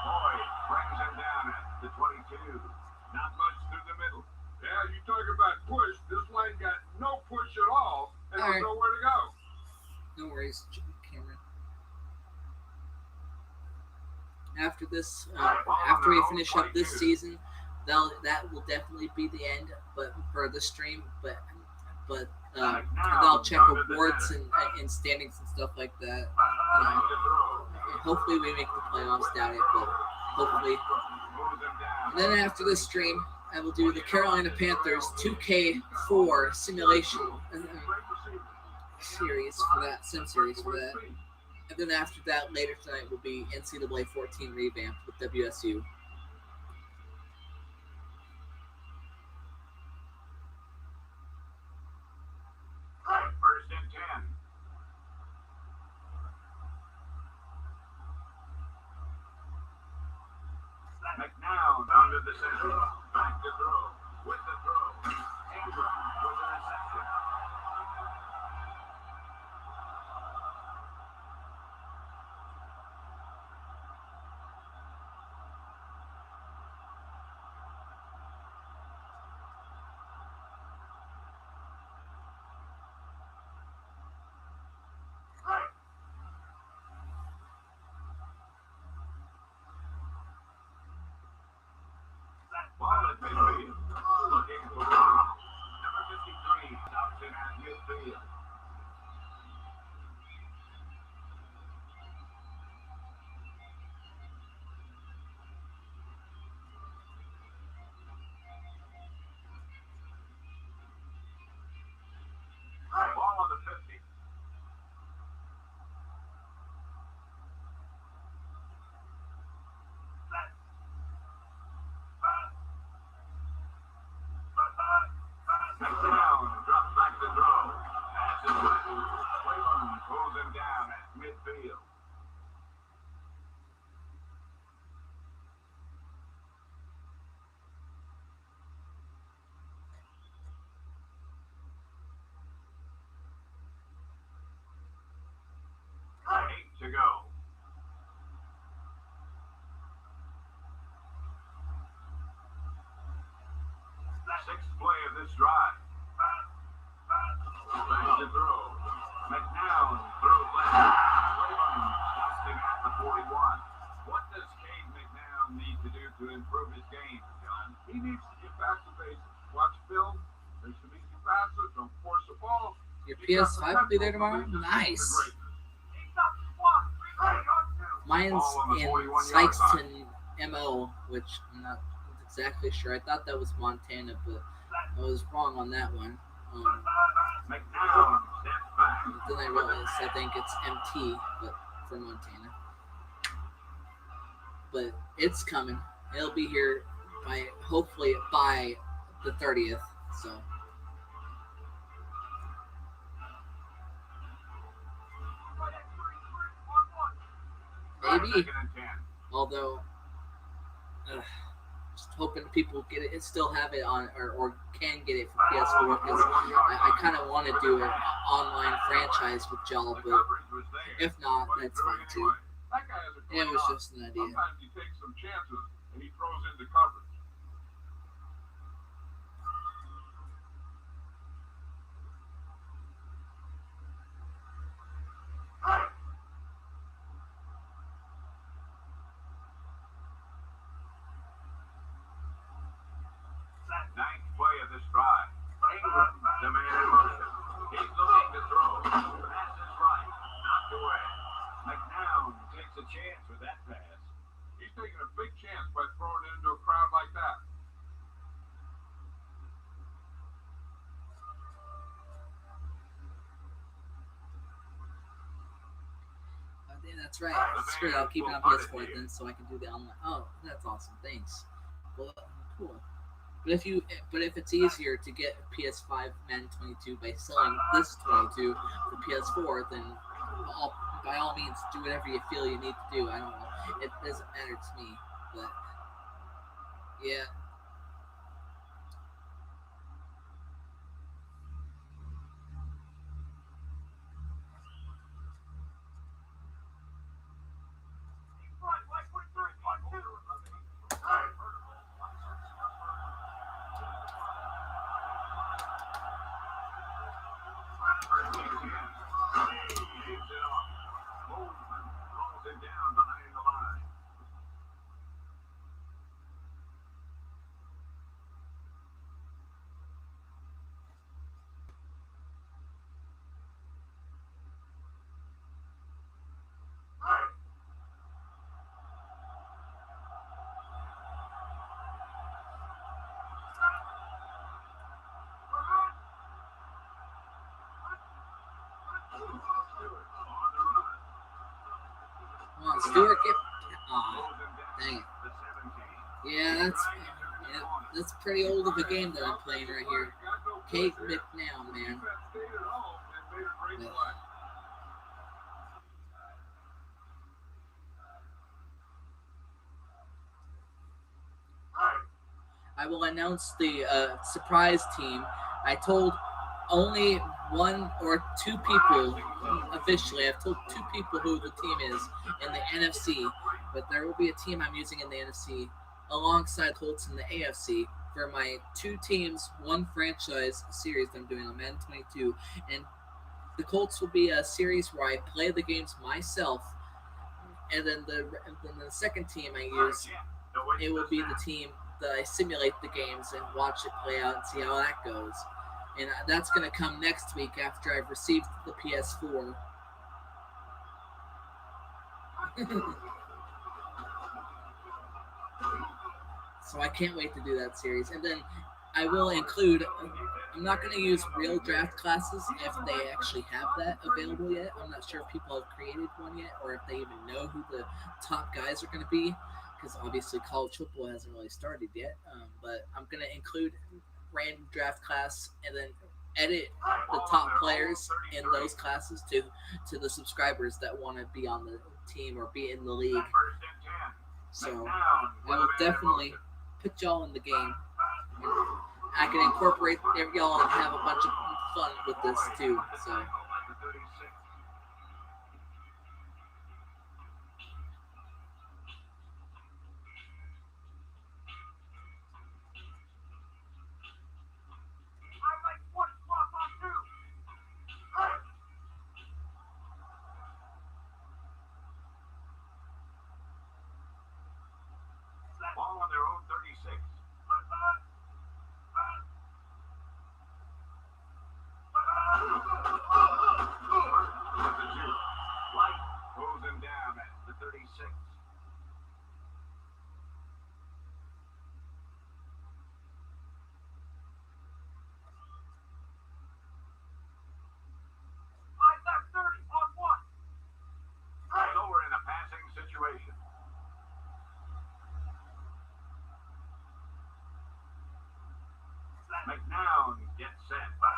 Boyd brings him down at the 22. Not much through the middle. Yeah, you talk about push. This line got no push at all, and All right. there's nowhere to go. No worries, Cameron. After this, after we finish up this season, that will definitely be the end. But for the stream, but and I'll check awards and standings and stuff like that. And hopefully we make the playoffs down it, but hopefully. And then after this stream, I will do the Carolina Panthers 2K4 simulation series for that, sim series for that. And then after that, later tonight will be NCAA 14 revamped with WSU. First and 10. McNown under the center. Back to throw. With the throw. Ingram with the reception. Ball at midfield. Looking for number this drive. Back to throw. McNown throws left. Cleveland stops him at the 41. What does Cade McNown need to do to improve his game, John? He needs to get back to basics. Watch film, make some easy passes, don't force the ball. Your PS5 will be there tomorrow? Nice. Mine's in Sykeston, MO, which I'm not exactly sure. I thought that was Montana, but I was wrong on that one. McNown steps back. Then I realized I think it's MT, but for Montana. But it's coming. It'll be here hopefully by the 30th. So. Maybe. Although, just hoping people get it, still have it on, or can get it for PS4, because I kind of want to do an online franchise with y'all, but if not, that's fine too. That guy has a It great was arm. just an idea. Sometimes he takes some chances and he throws into coverage. Ninth play of this drive. Ingram, the man in motion. He's looking to throw. Pass is right. Knocked away. McNown takes a chance with that pass. He's taking a big chance by throwing it into a crowd like that. Yeah, that's right. Screw it, I'll keep it on PS4 then, so I can do the online. Oh, that's awesome. Thanks. Well, cool. But if it's easier to get PS5 Madden 22 by selling this 22 for PS4, then by all means do whatever you feel you need to do. I don't know. It doesn't matter to me, but yeah. Come on, Stewart, get. Aw, dang it. Yeah, that's pretty old of a game that I'm playing right here. Cade McNown, man. Yeah. I will announce the surprise team. I told only one or two people officially. I've told two people who the team is in the NFC, but there will be a team I'm using in the NFC alongside Colts in the AFC for my two teams, one franchise series that I'm doing on Madden 22. And the Colts will be a series where I play the games myself, and then the second team I use, it will be the team that I simulate the games and watch it play out and see how that goes. And that's going to come next week after I've received the PS4. So I can't wait to do that series. And then I will include, I'm not going to use real draft classes if they actually have that available yet. I'm not sure if people have created one yet or if they even know who the top guys are going to be, because obviously college football hasn't really started yet. But I'm going to include random draft class and then edit the top players in those classes to the subscribers that want to be on the team or be in the league. So I will definitely put y'all in the game. I can incorporate y'all and have a bunch of fun with this too. So. gets set. Pass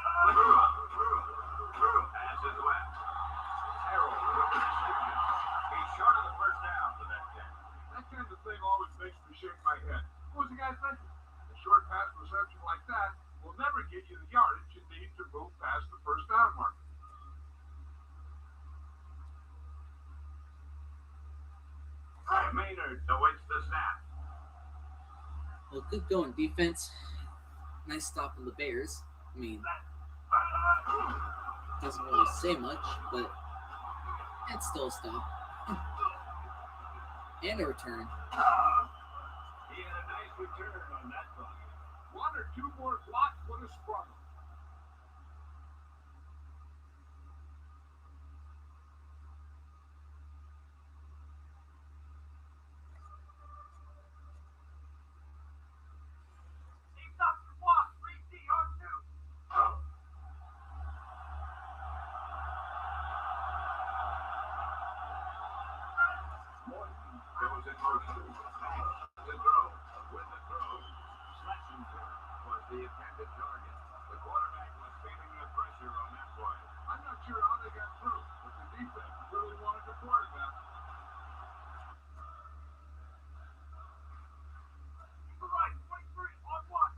is left. Harold with the reception. He's short of the first down for that catch. That kind of thing always makes me shake my head. What was the guy thinking? A short pass reception like that will never get you the yardage you need to move past the first down marker. Maynard awaits the snap. Well, good going, defense. Nice stop on the Bears. I mean, doesn't really say much, but it's still a stop. And a return. He had a nice return on that play. One or two more blocks would have sprung him. Goes in motion. To throw. With the throw. Schlesinger was the intended target. The quarterback was feeling the pressure on that play. I'm not sure how they got through, but the defense really wanted the quarterback. Right, 23 on one.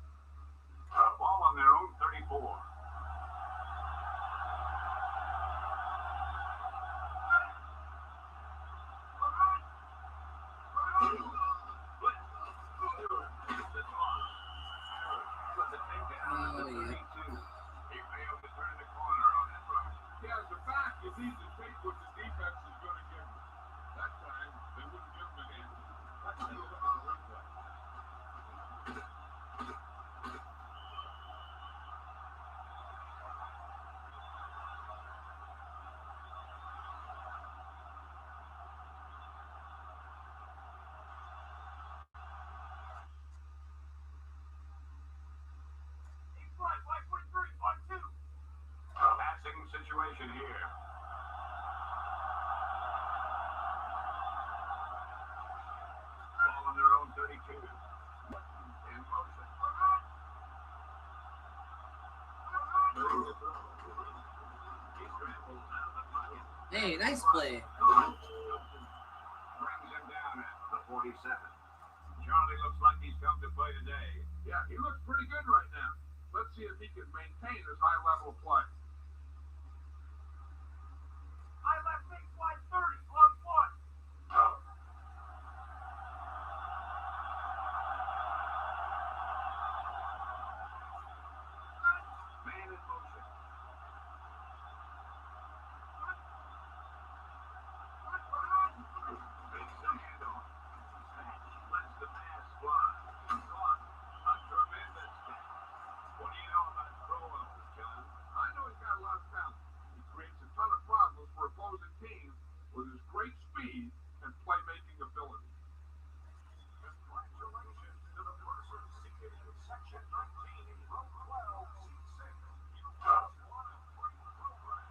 Ball on their own 34. Yeah, as a fact, you need to take what the defense is going to give you. That time, they wouldn't give him an answer. Let's take a look at the replay. He's right, 23 on two. Passing situation here. Ball on their own 32. In motion. He scrambles out of the pocket. Hey, nice play. Brings him down at the 47. Charlie looks like he's come to play today. Yeah, he looks pretty good right now. Let's see if he can maintain his high level of play. I left big wide 30 on one. Man in motion. Makes the handoff. Lets the pass fly. Caught. A tremendous catch. What do you know about Crowell, John? I know he's got a lot of talent. He creates a ton of problems for opposing teams with his great speed and playmaking ability. Congratulations to the person seated in section 19, row 12, seat 6. You just won a free program.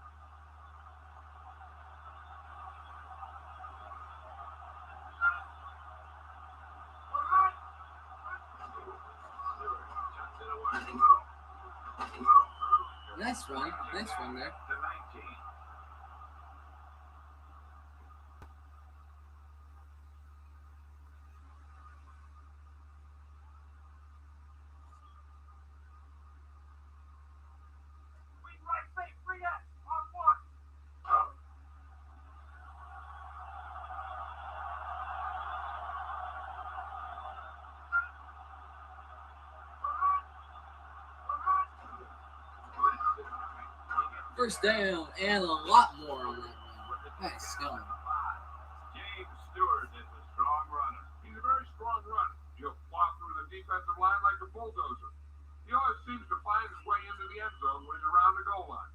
Stewart tucks it away. Nice run. Nice run there. To 19. We right fake, 3X on one. First down and a lot more on that run. Nice going. James Stewart is a strong runner. He's a very strong runner. He'll plow through the defensive line like a bulldozer. He always seems to find his way into the end zone when he's around the goal line.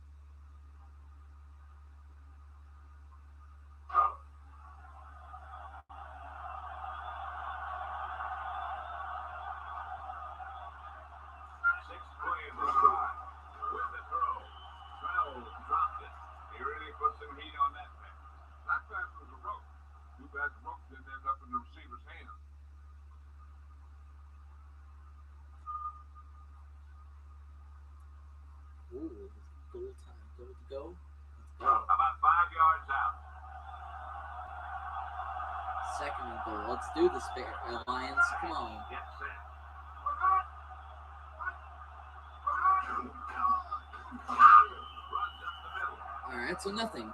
Sixth play of this drive. With the throw. Bell dropped it. He really put some heat on that pass. That pass was a rope. Too bad the rope didn't end up in the receiver's hands. Let's do this, Lions. Come on. Get set. Runs up the middle. All right, so nothing.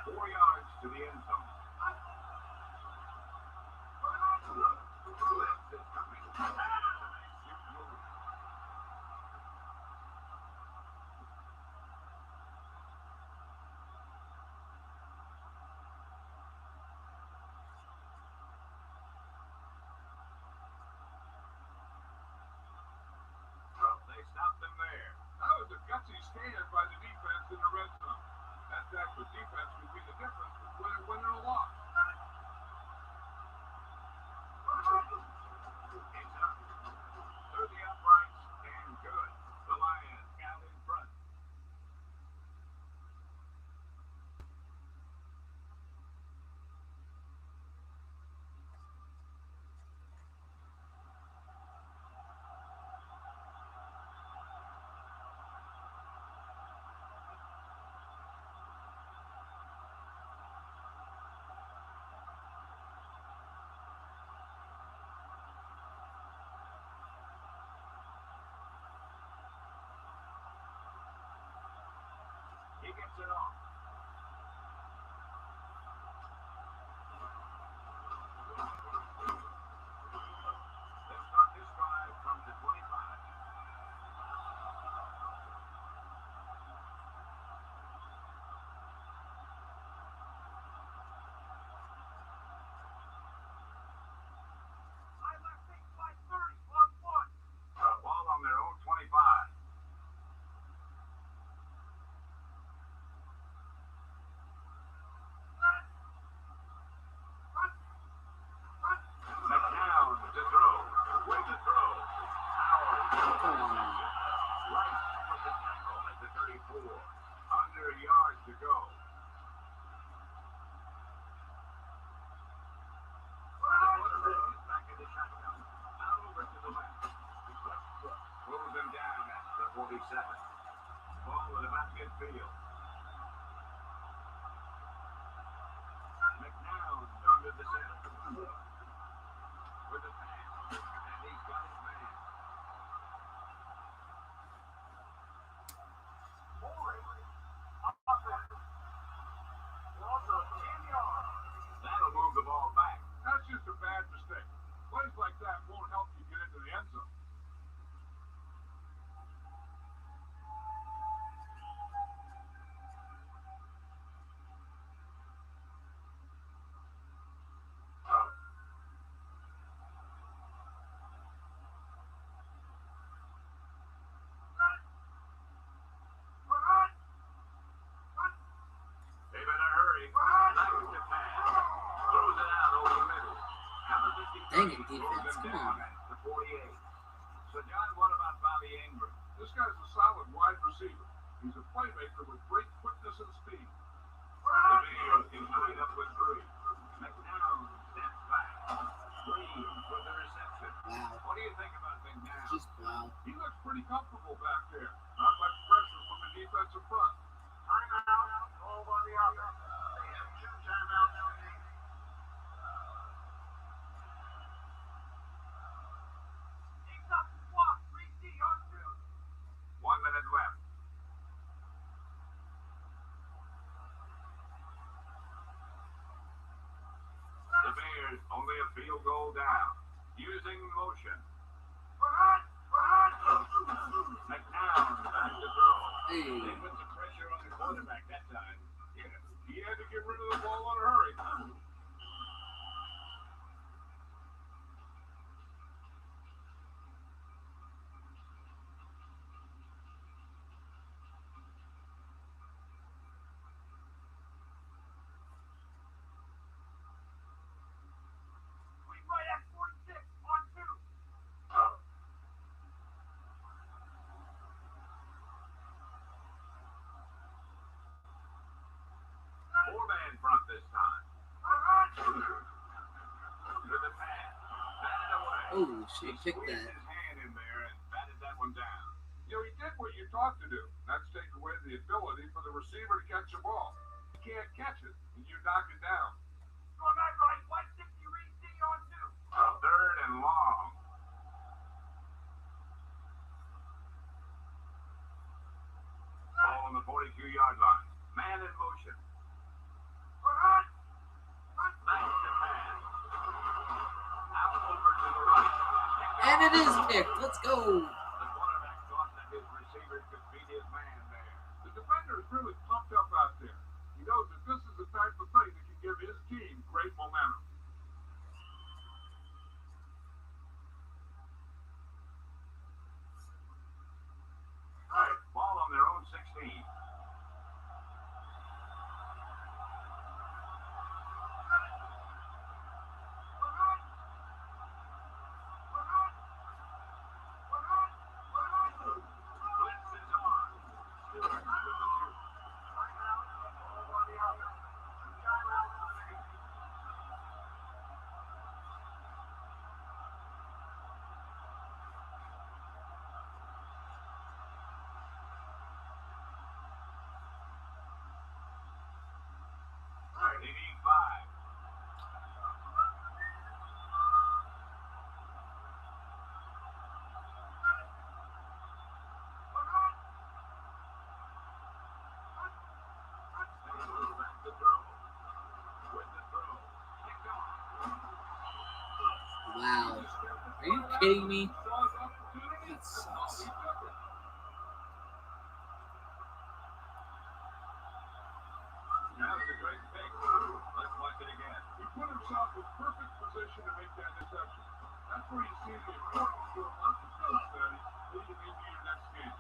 Four yards to the end zone. Blitz is coming. They stopped them there. That was a gutsy stand by the defense in the red zone. That type of defense would be the difference between a win and a loss. It's up. Through the uprights and good. The Lions out in front. He gets it off. They'll start this drive from the 25. I left things by 30 on one. Ball on their own 25. McNown to throw. With the throw. Howard. Come on. Rice with the tackle at the 34. Under a yard to go. Quarterback is back in the shotgun. Out over to the left. Pulls him down at the 47. Ball at about midfield. McNown under the center. With the pass. And he's got his man. That'll move the ball back. That's just a bad mistake. Plays like that won't help you get into the end zone. They better hurry. Back to pass. Throws it out over the middle. Number 53 Dang it, pulls defense. him Come down on. at the 48. So, John, what about Bobby Ingram? This guy's a solid wide receiver. He's a playmaker with great quickness and speed. The Bears can line up with three. McNown steps back. Green with the reception. Wow. What do you think about McNown? Just wow. He looks pretty comfortable back there. Not much pressure from the defensive front. Timeout. Call by the offense. They have two timeouts remaining. He's up the block. 3D on 2. 1 minute left. The Bears only a field goal down. Using motion. McNown back to throw. Hey. They put some pressure on the quarterback that time. Yeah, he had to get rid of the ball in a hurry. Right at 46 on 2. Oh, should He have picked squeezed that. his hand in there and batted that one down. He did what you taught to do. That's take away the ability for the receiver to catch the ball. He can't catch it, and you knock it down. On that right, what did you read D on two? Third and long. Ball on the 42-yard line. Man in motion. Back to pass. Out over to the right. And it is picked. Let's go. The quarterback thought that his receiver could beat his man there. The defender is really pumped up out there. He knows that this is the type of thing that can give his team great momentum. Ball on their own 16. Blitz is on. Steelers with the two. They need 5. Back to throw. With the throw. Picked off. Wow. Are you kidding me? That sucks. That was a great pick. Let's watch it again. He put himself in perfect position to make that interception. That's where you see the importance to a lot of film study leading into your next game.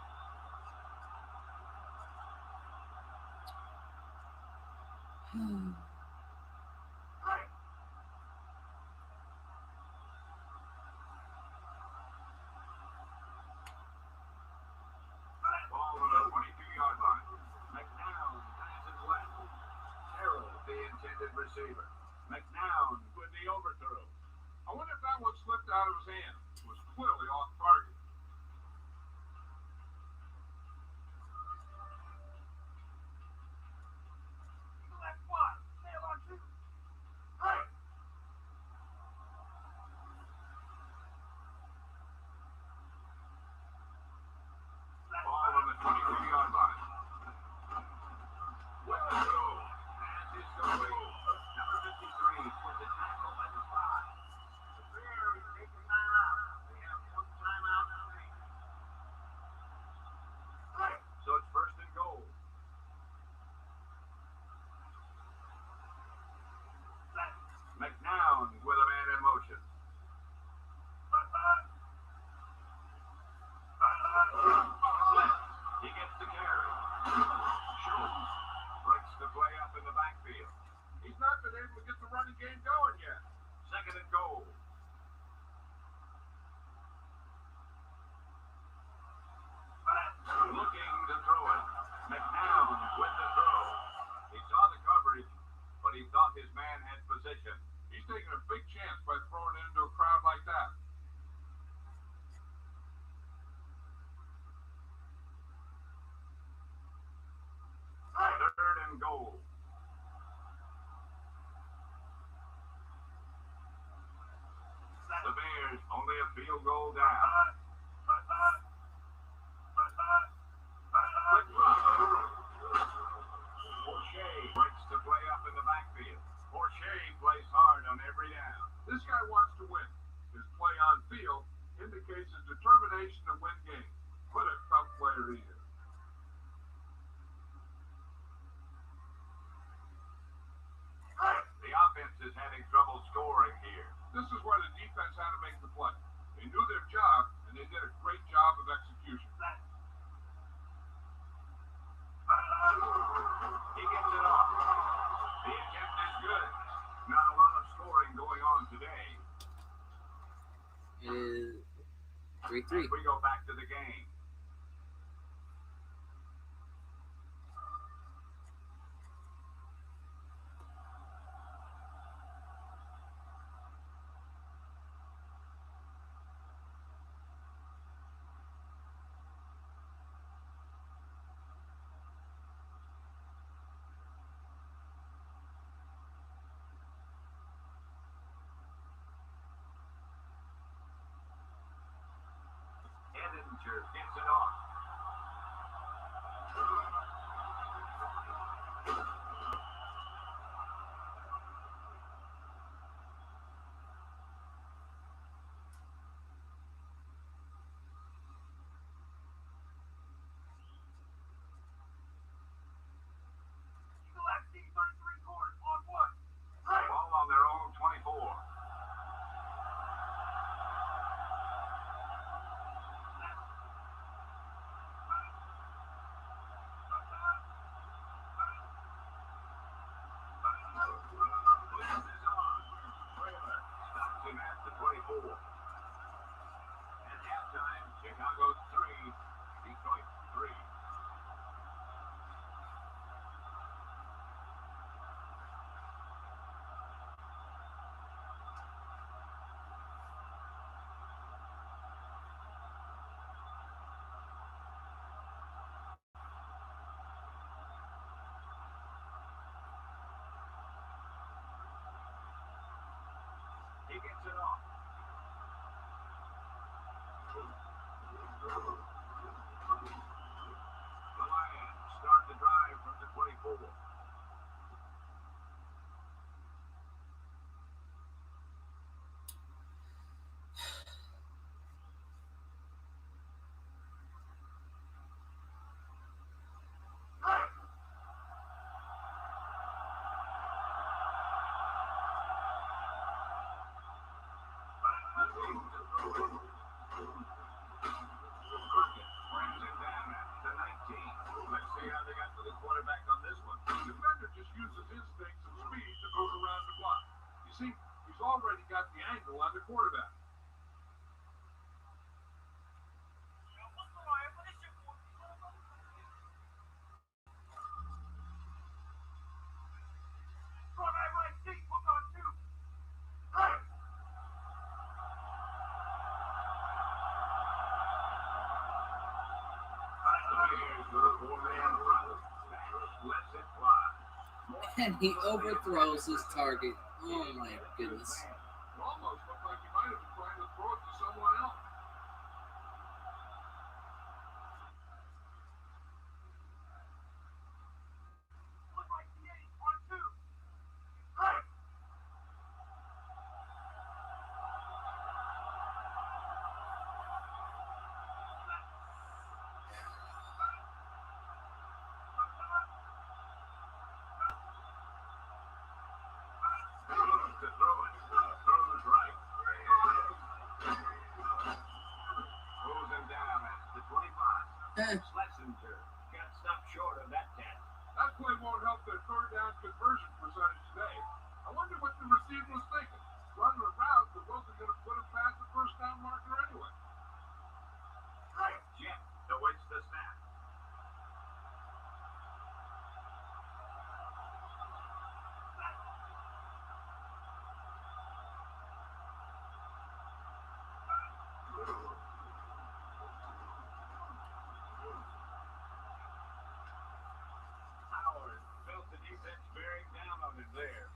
Ball on the 22-yard line. McNown passes left. Terrell, the intended receiver. McNown with the overthrow. I wonder if that one slipped out of his hand. It was clearly off target. Left one. Sail on two. Right. Ball on the 22-yard line. With the throw. Pass is complete. Number 53 with the tackle at the 5. The Bears take a timeout. They have one timeout remaining. So it's first and goal. McNown with a man in motion. He gets the carry. Schultz breaks the play up in the backfield. He's not been able to get the running game going yet. Second and goal. Looking to throw it. McNown with the throw. He saw the coverage, but he thought his man had position. He's taking a big chance by throwing it into a crowd like that. Third and goal. The Bears only a field goal down. Quick run. O'Shea breaks the play up in the backfield. O'Shea plays hard on every down. This guy wants to win. His play on field indicates his determination to win games. What a tough player he is. The offense is having trouble scoring here. This is where the defense had to make the play. They knew their job, and they did a great job of execution. He gets it off. The attempt is good. Not a lot of scoring going on today. It is 3-3. As we go back to the game. Schlesinger gets it off. Eagle FC 33 court on what? Ball on their own 24. Blitz is on. Trailer stops him at the 24. At halftime, Chicago 3, Detroit 3. He gets it off. The Lions start the drive from the 24. Brings it down at the 19. Let's see how they got to the quarterback on this one. The defender just uses instincts and speed to move around the block. You see, he's already got the angle on the quarterback. Right seat, hook on two. The Bears with a 4-man front. Lets it fly. And he overthrows his target. Oh my goodness. It almost looked like he might have been trying to throw it to someone else. Look like the 8 on 2. To throw it. Throws right. Throws him down at the 25. Schlesinger got stopped short of that catch. That play won't help their third down conversion percentage today. I wonder what the receiver was thinking. Running a route that wasn't going to put him past the first down marker anyway. Jet awaits the snap. Howard felt the defense bearing down on him there.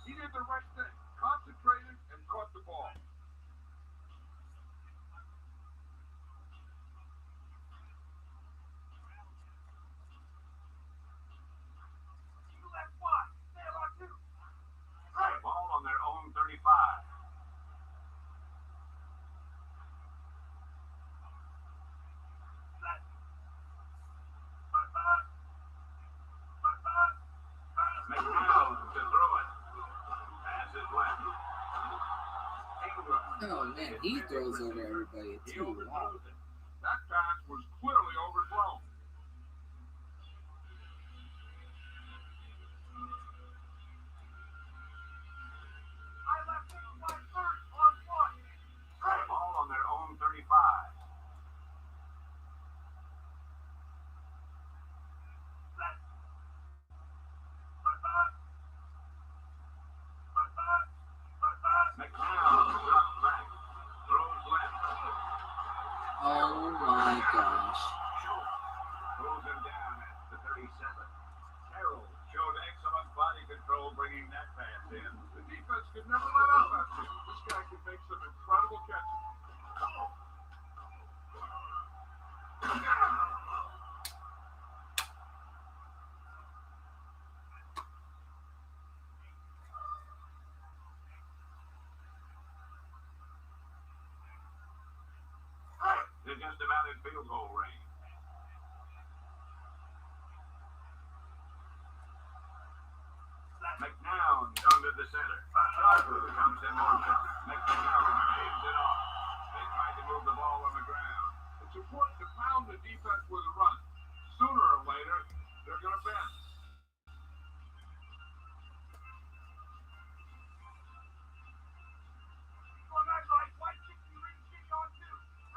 He did the right thing. Concentrated and caught the ball. Eagle FY, stand on 2. Ball on their own 35. McNown to throw it. Pass is left. Ingram. Oh man, he throws over everybody He too. Wow. overthrows it. That pass was clearly overthrown. I left it by 30 on 1. Ball on their own 35. McNown drops back. Throws left. Oh my gosh. Schultz throws him down at the 37. Carroll showed excellent body control bringing that pass in. The defense could never let up after him. This guy can make some incredible catches. just about in field goal range. McNown under the center. Tucker comes in motion. McNown saves it off. They tried to move the ball on the ground. It's important to pound the defense with a run. Sooner or later, they're going to bend.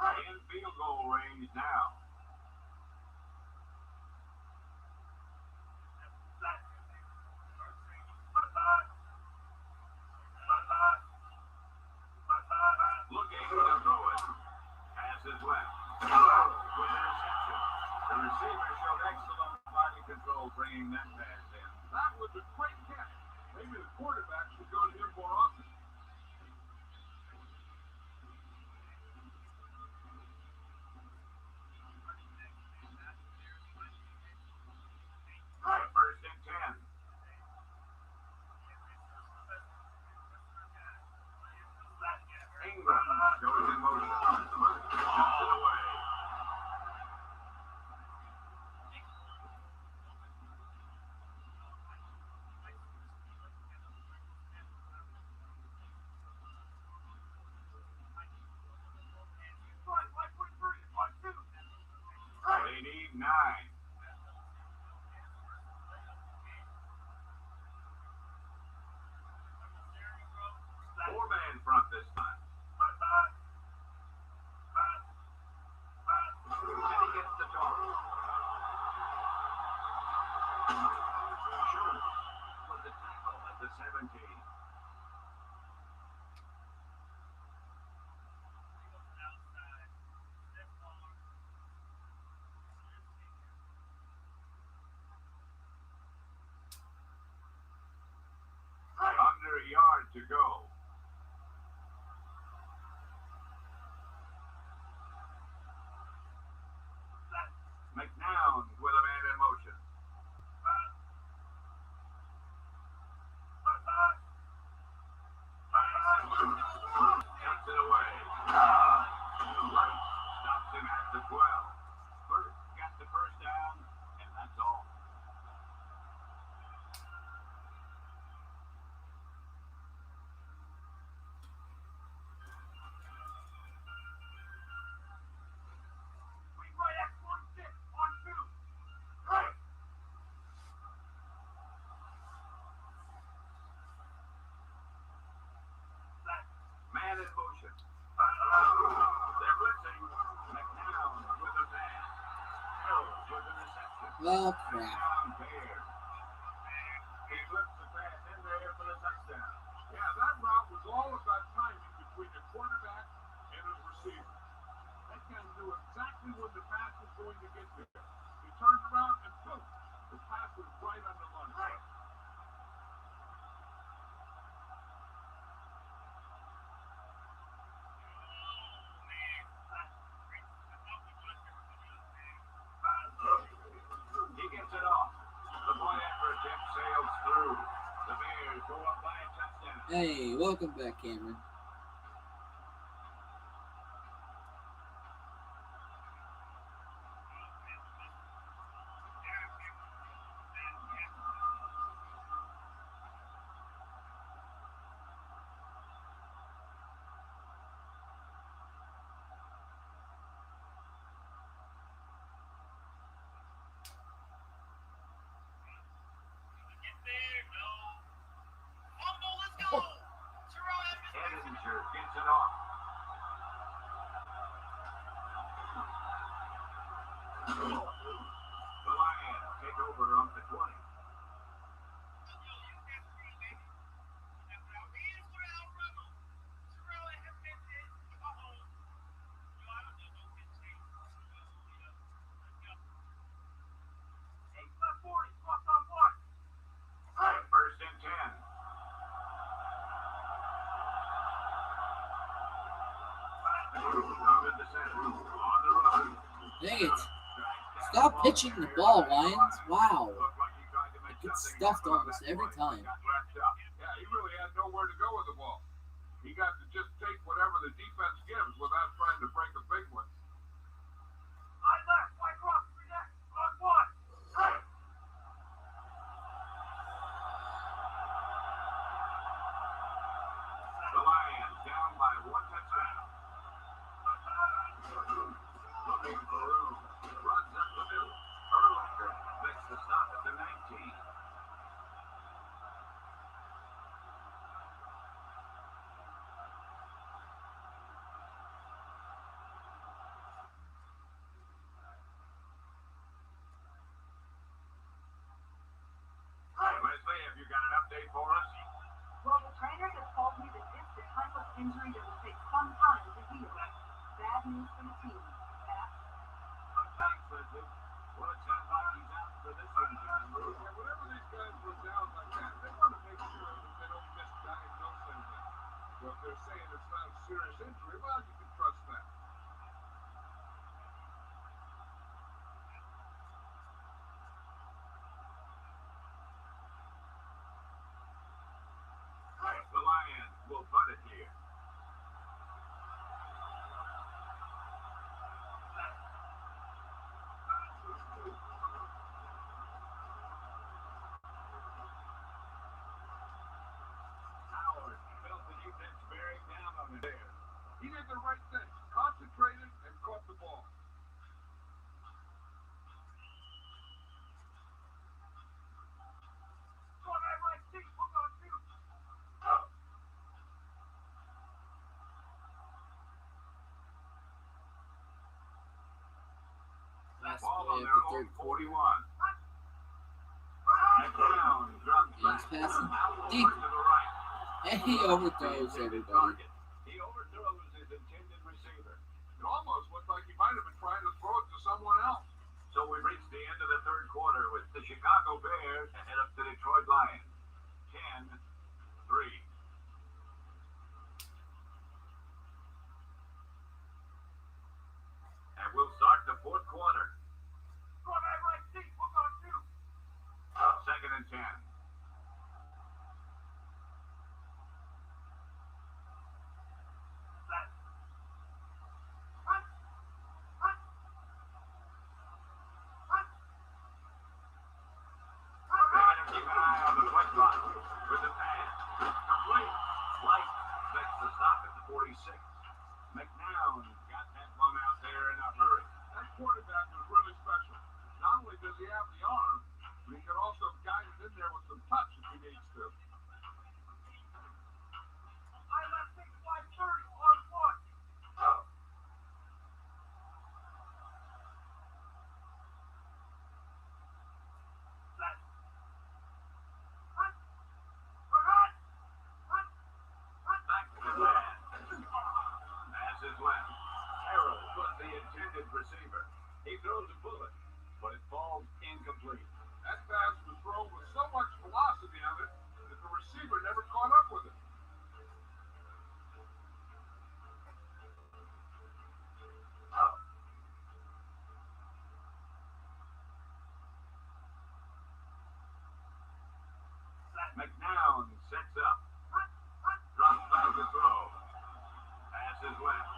In field goal range now. Looking to throw it. Passes left. With the reception. The receiver showed excellent body control bringing that pass in. That was a great catch. Maybe the quarterback should go to him more often. First and 10. Ingram goes in motion. Shoots it away. They need 9. Four-man front this time. And he gets the toss. Schultz with the tackle at the 17. Under a yard to go. McNown with a man in motion. Takes it away. Right. Stops him at the 12. Burt got the first down, and that's all. Man in motion. They're blitzing. McNown with a pass. Hill with the reception. Oh, crap. McNown bears. He flips the pass in there for the touchdown. Yeah, that route was all about timing between the quarterback and his receiver. That guy knew exactly when the pass was going to get there. He turned around and boom, the pass was right on the money. He gets it off. The point after attempt sails through. The Bears go up by a touchdown. Hey, welcome back, Cameron. Edinger gets it off. The Lions take over on the 20. First and 10. Under the center. On the run. Dang it. Stop pitching the ball, Lions. Wow. Looked like he tried to make It gets something stuffed happen on almost that every play, time. but got wrapped up. Yeah, he really had nowhere to go with the ball. He got to just take whatever the defense gives without trying to break a big one. Wide left, wide cross, three next, on one. Right. The Lions down by one touchdown. Looking for room. Runs up the middle. Erlacher makes the stop at the 19. Leslie, have you got an update for us? Well, the trainers have told me that it's the type of injury that will take some time to heal. Bad news for the team. Pat? Thanks, Leslie. Well, it sounds like he's out for this one, John. Yeah, whenever these guys go down like that, they want to make sure that they don't misdiagnose anything. So if they're saying it's not a serious injury, well, you can trust that. The Lions will punt it here. Howard felt the defense bearing down on him there. He did the right thing, concentrated and caught the ball. Go that right seat, hook on two. Last Ball play on of their the own third quarter. 41. And down, drops And he's back. passing Out deep. over to the right. And he overthrows everybody. He overthrows his intended receiver. It almost looked like he might have been trying to throw it to someone else. So we reached the end of the third quarter with the Chicago Bears ahead of the Detroit Lions. 10-3. And we'll start the fourth quarter. Go that right seat, hook on two. Second and 10. They're going to keep an eye on the play clock with the pass. Complete. Light makes the stop at the 46. McNown got that one out there in a hurry. That quarterback was really special. Not only does he have the arm, but he can also guide it in there with some touch if he needs to. I left 6 wide 30 on one. Back to the pass. Pass is left. Harold was the intended receiver. He throws a bullet, but it falls incomplete. That pass was thrown with so much velocity on it that the receiver never caught up with it. McNown sets up. Drops back to throw. Pass is left.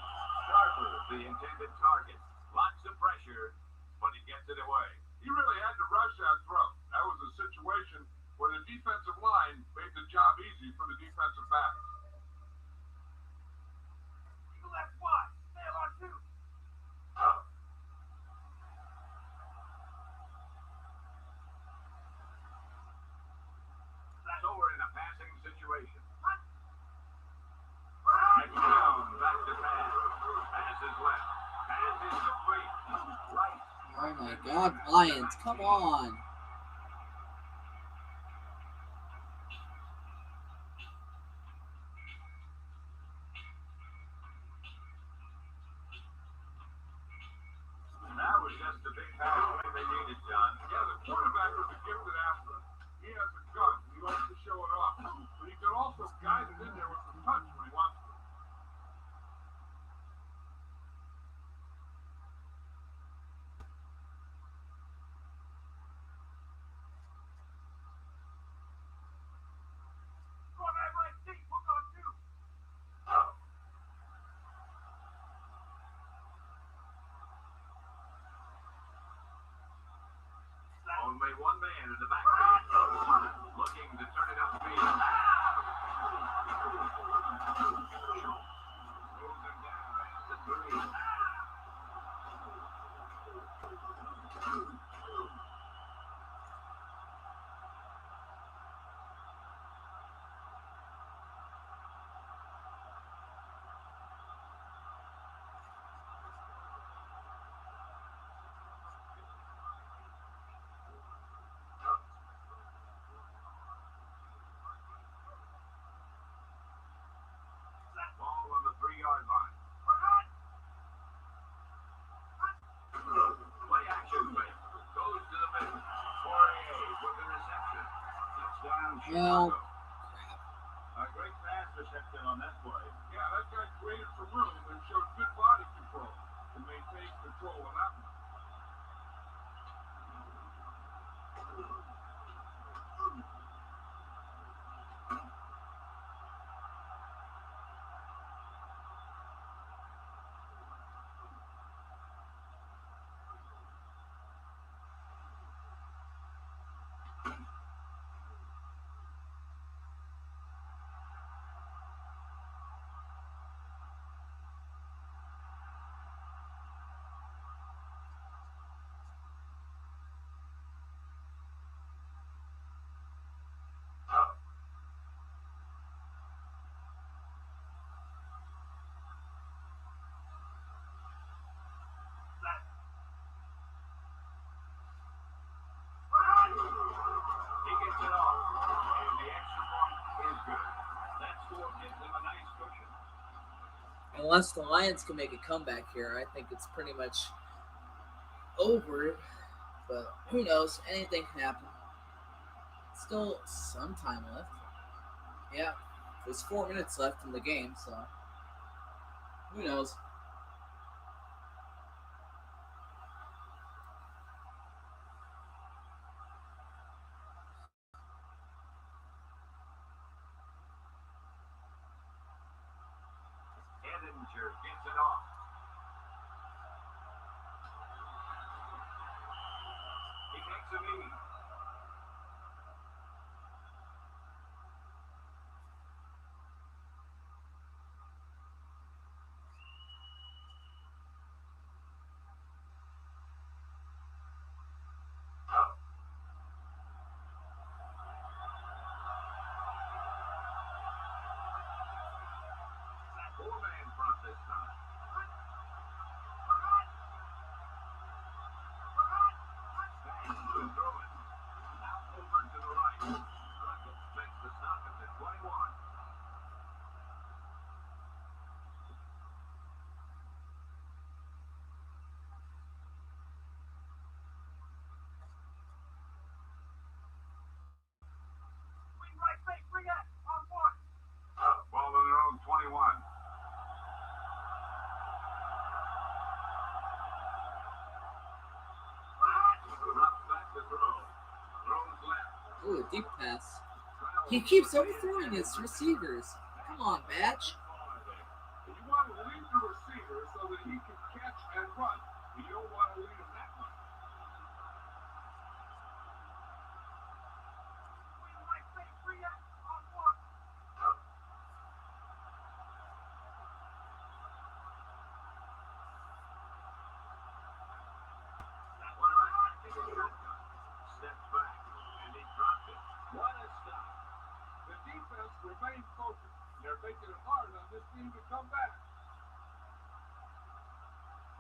Sharper, the intended target. Lots of pressure, but he gets it away. He really had to rush that throw. That was a situation where the defensive line made the job easy for the defensive back. Left wide. Sail on two. So we're in a passing situation. McNown back to pass. Pass is left. Pass is complete. Right. Oh my God, Lions, come on. That was just a big pass play they needed, John. Yeah, the quarterback was a gifted athlete. He has a gun. He likes to show it off. But he can also guide it in there with some touch when he wants to. on Well, Chicago. crap. A great pass reception on that play. Yeah, that guy created some room and showed good body control to maintain control of that one. He gets it off, and the extra point is good. That score gives them a nice cushion. Unless the Lions can make a comeback here, I think it's pretty much over. But who knows? Anything can happen. Still some time left. Yeah, there's 4 minutes left in the game, so who knows? Edinger gets it off. He takes a knee. Four-man front this time. Good throwing. Now over to the right. Russell makes the stop at the 21. Ball on their own 21. Drops back to throw. Throws left. Ooh, deep pass. He keeps overthrowing his receivers. Come on, Batch. You want to lead the receiver so that he can catch and run. You don't want to lead him that much. Steps back, and he dropped it. What a stop. The defense remains focused. They're making it hard on this team to come back.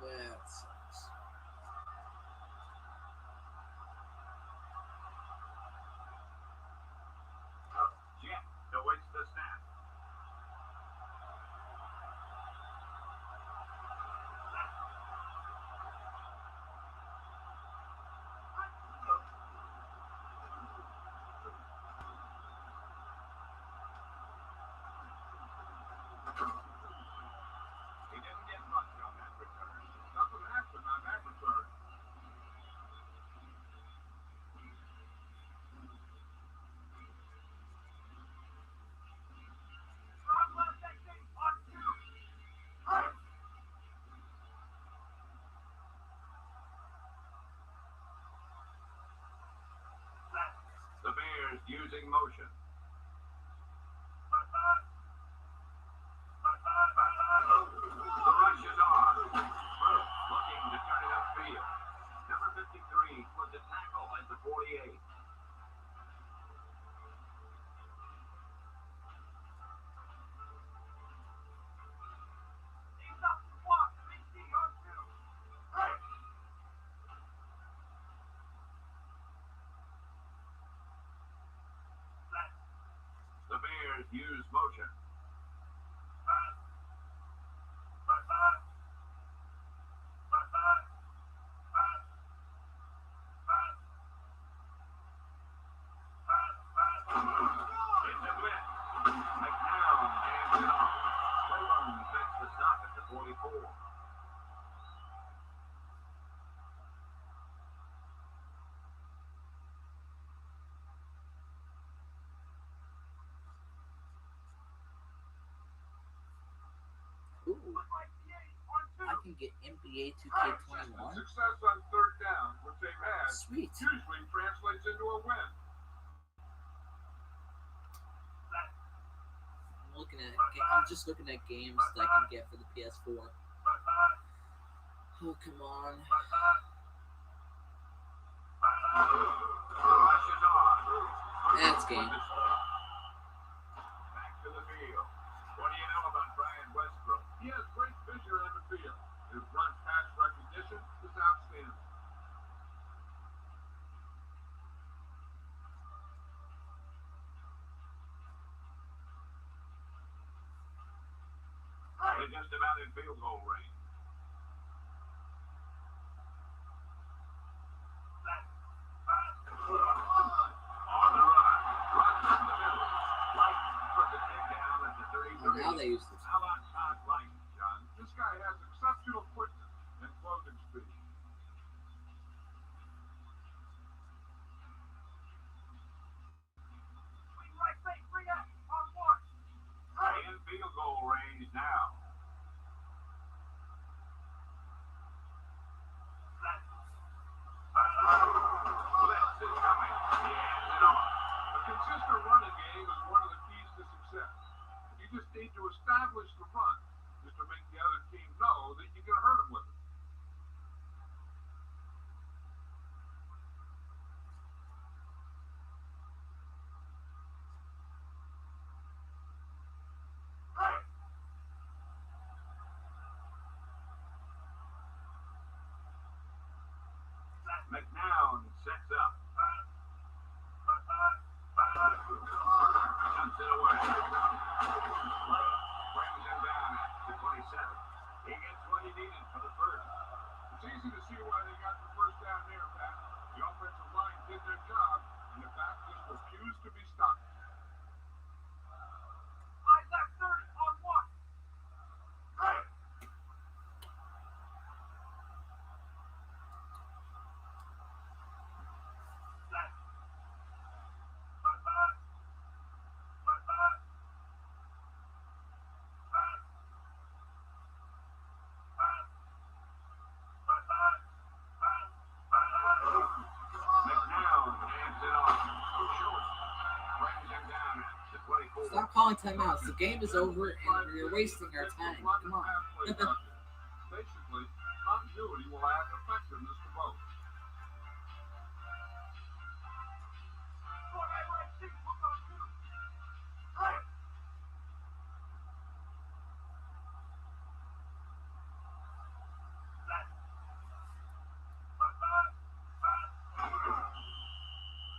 That sucks. Jet awaits the snap. He didn't get much on that return. Nothing happened on that return. The Bears using motion. The rush is on. Looking to turn it upfield. Number 53 was a tackle at the 48. The Bears use motion. can get NBA Consistent 2K21. success on third down, which they've had, Sweet. usually translates into a win. I'm just looking at games that I can get for the PS4. Oh, come on. Rush is on. That's game. Back to the field. What do you know about Brian Westbrook? He has great vision on the field. His run pass recognition is outstanding. They're just about in field goal range. On the run. Runs up the middle. Light puts a takedown at the Oh, now 33. they use this. How about Todd Light, John? This guy has exceptional quickness and closing speed. In field goal range now. Blitz is coming. He hands it off. A consistent running game is one of the keys to success. You just need to establish the run, just to make the other team know that you can hurt them with it. McNown sets up. Shuts it away. Brings him down to 27. He gets what he needed for the first. It's easy to see why they got the first down there, Pat. The offensive line did their job, and the back just refused to be stopped. McNown hands it off. Short. Brings him down to 24. Stop calling timeouts. The game is over and you're wasting our time. Come on. Basically, continuity will add effectiveness to both.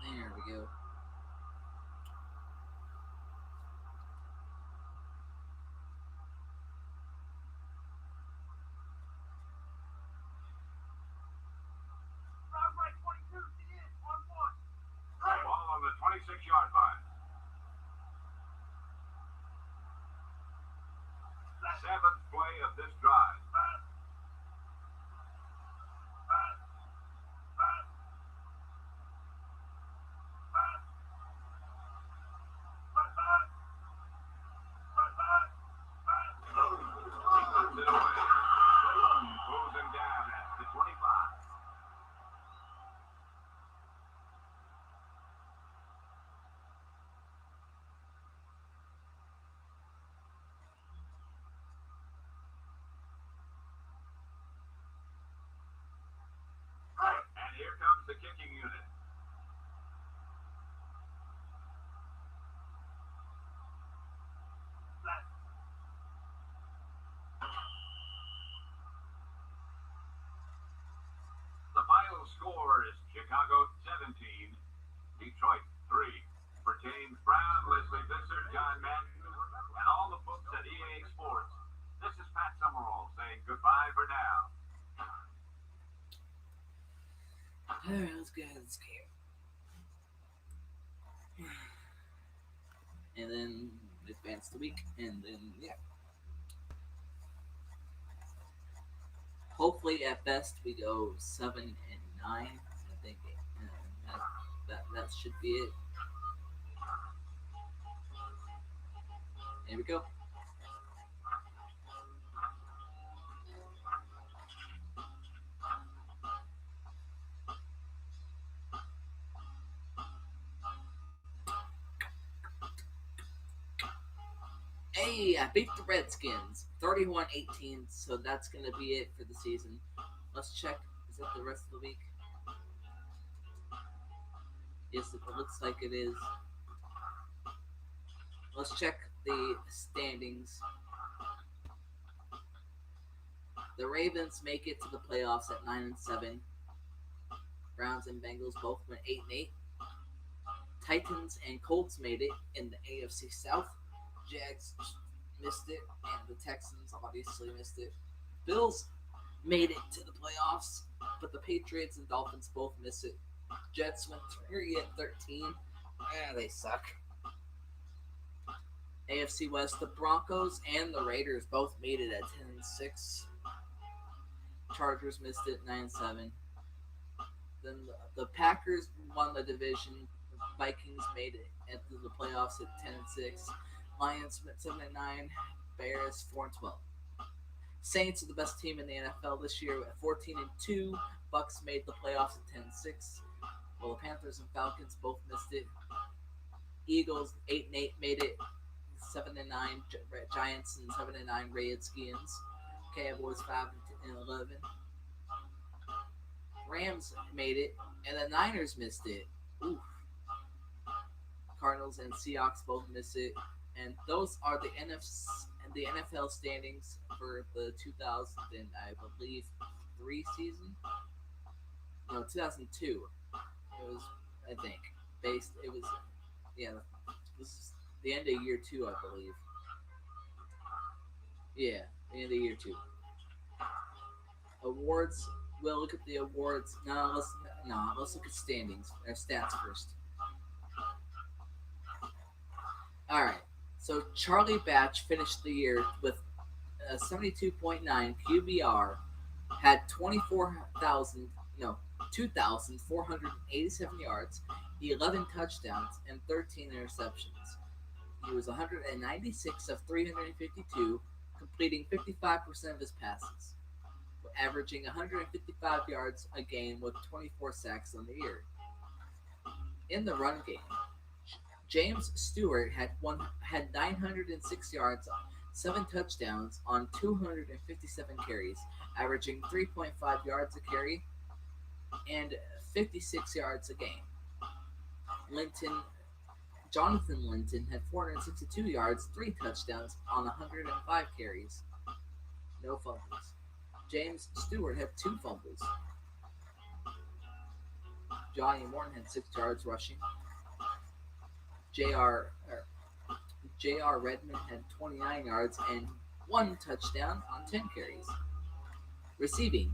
There we go. Ball on the 26-yard line. Seventh play of this drive. He puts it away. Cleveland pulls him down at the 25. And here comes the kicking unit. The final score is Chicago 17, Detroit 3. For James Brown, Leslie Visser, John Madden, and all the folks at EA Sports, this is Pat Summerall saying goodbye for now. Alright, let's go ahead and skip. And then advance the week, and then yeah. Hopefully, at best, we go 7-9. I think that should be it. Here we go. Hey, I beat the Redskins 31-18, so that's going to be it for the season. Let's check. Is that the rest of the week? Yes, it looks like it is. Let's check the standings. The Ravens make it to the playoffs at 9-7. Browns and Bengals both went 8-8. Titans and Colts made it in the AFC South. Jags missed it, and the Texans obviously missed it. Bills made it to the playoffs, but the Patriots and Dolphins both missed it. Jets went 3-13. They suck. AFC West, the Broncos and the Raiders both made it at 10-6. Chargers missed it 9-7. Then the Packers won the division. The Vikings made it into the playoffs at 10-6. Lions went 7-9. Bears 4-12. Saints are the best team in the NFL this year at 14-2. Bucks made the playoffs at 10-6. Well, the Panthers and Falcons both missed it. Eagles 8-8 made it. 7-9 Giants and 7-9 Redskins. Cowboys 5-11. Rams made it, and the Niners missed it. Oof. Cardinals and Seahawks both missed it, and those are the NFL standings for the 2000 and I believe 3 season. No, 2002. It was, I think, based. It was, yeah. This is the end of year 2, I believe. Yeah, the end of year 2. Awards. We'll look at the awards. Let's look at standings or stats first. All right. So Charlie Batch finished the year with a 72.9 QBR, had 2,487 yards, 11 touchdowns, and 13 interceptions. He was 196 of 352, completing 55% of his passes, averaging 155 yards a game with 24 sacks on the year. In the run game, James Stewart had 906 yards, 7 touchdowns on 257 carries, averaging 3.5 yards a carry and 56 yards a game. Jonathan Linton had 462 yards, 3 touchdowns on 105 carries, no fumbles. James Stewart had 2 fumbles. Johnny Morton had 6 yards rushing. J.R. Redmond had 29 yards and 1 touchdown on 10 carries. Receiving,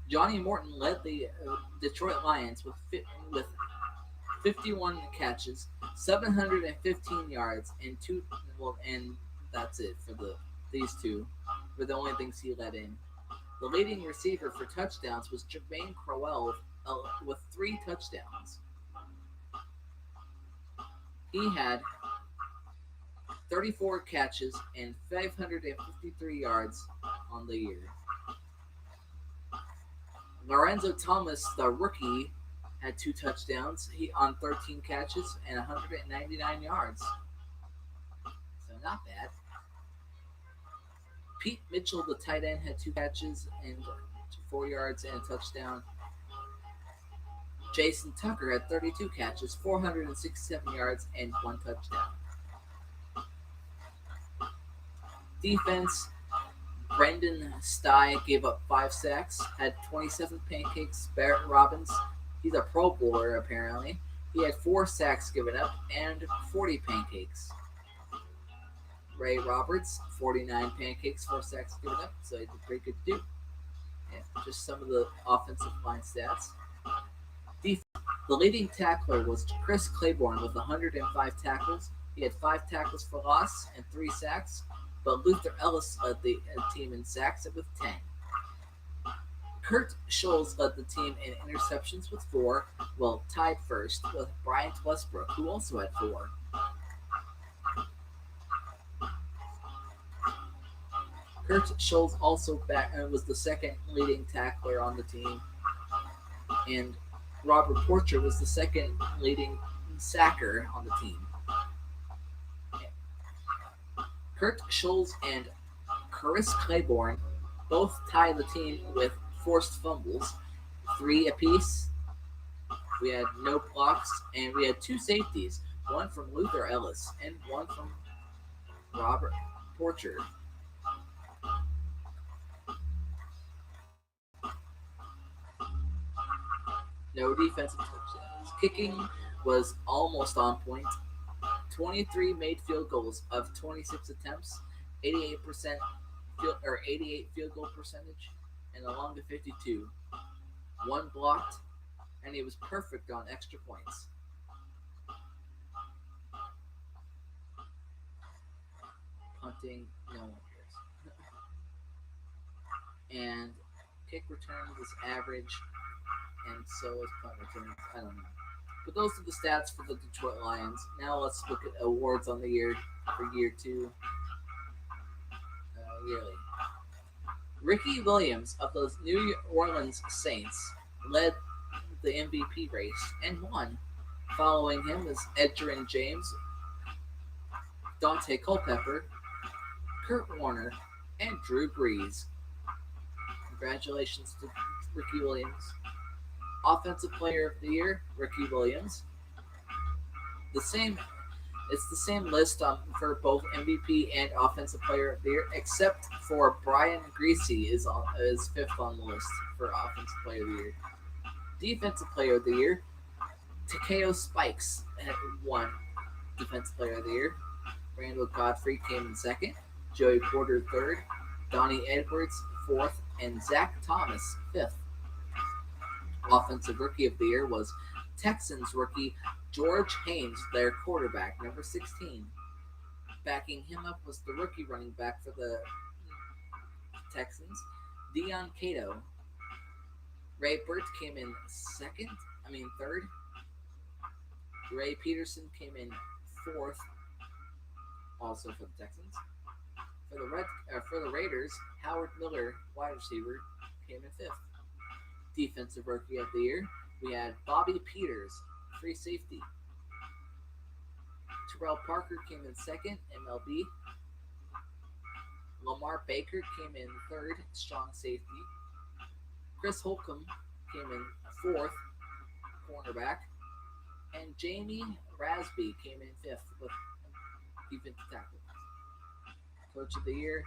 Johnny Morton led the Detroit Lions with 51 catches, 715 yards, and and that's it for these two. Were the only things he let in. The leading receiver for touchdowns was Jermaine Crowell with 3 touchdowns. He had 34 catches and 553 yards on the year. Lorenzo Thomas, the rookie, had 2 touchdowns. He on 13 catches and 199 yards. So not bad. Pete Mitchell, the tight end, had 2 catches and 4 yards and a touchdown. Jason Tucker had 32 catches, 467 yards, and 1 touchdown. Defense, Brendan Stye gave up 5 sacks, had 27 pancakes. Barrett Robbins, he's a Pro Bowler apparently. He had 4 sacks given up and 40 pancakes. Ray Roberts, 49 pancakes, 4 sacks given up, so he did pretty good too. Yeah, just some of the offensive line stats. Defense, the leading tackler was Chris Claiborne with 105 tackles. He had 5 tackles for loss and 3 sacks, but Luther Ellis led the team in sacks with 10. Kurt Scholes led the team in interceptions with 4, tied first with Bryant Westbrook, who also had 4. Kurt Scholes also was the second leading tackler on the team, and Robert Porcher was the second leading sacker on the team. Kurt Scholes and Chris Claiborne both tie the team with forced fumbles, 3 apiece. We had no blocks, and we had 2 safeties, one from Luther Ellis and one from Robert Porcher. No defensive touchdowns. Kicking was almost on point. 23 made field goals of 26 attempts, 88% field, or 88 field goal percentage, and along to 52. One blocked, and he was perfect on extra points. Punting, no one cares. And kick return was average, and so was punt returns. I don't know. But those are the stats for the Detroit Lions. Now let's look at awards on the year for year two, yearly. Ricky Williams of the New Orleans Saints led the MVP race and won. Following him is Edgerrin James, Dante Culpepper, Kurt Warner, and Drew Brees. Congratulations to Ricky Williams. Offensive Player of the Year, Ricky Williams. The same, it's the same list for both MVP and Offensive Player of the Year, except for Brian Greasy is fifth on the list for Offensive Player of the Year. Defensive Player of the Year, Takeo Spikes had won Defensive Player of the Year. Randall Godfrey came in second, Joey Porter third, Donnie Edwards fourth, and Zach Thomas fifth. Offensive Rookie of the Year was Texans rookie George Haynes, their quarterback, number 16. Backing him up was the rookie running back for the Texans, Dion Cato. Ray Burt came in third. Ray Peterson came in fourth, also for the Texans. For the Raiders, Howard Miller, wide receiver, came in fifth. Defensive Rookie of the Year, we had Bobby Peters, free safety. Terrell Parker came in second, MLB. Lamar Baker came in third, strong safety. Chris Holcomb came in fourth, cornerback. And Jamie Rasby came in fifth with defensive tackle. Coach of the Year,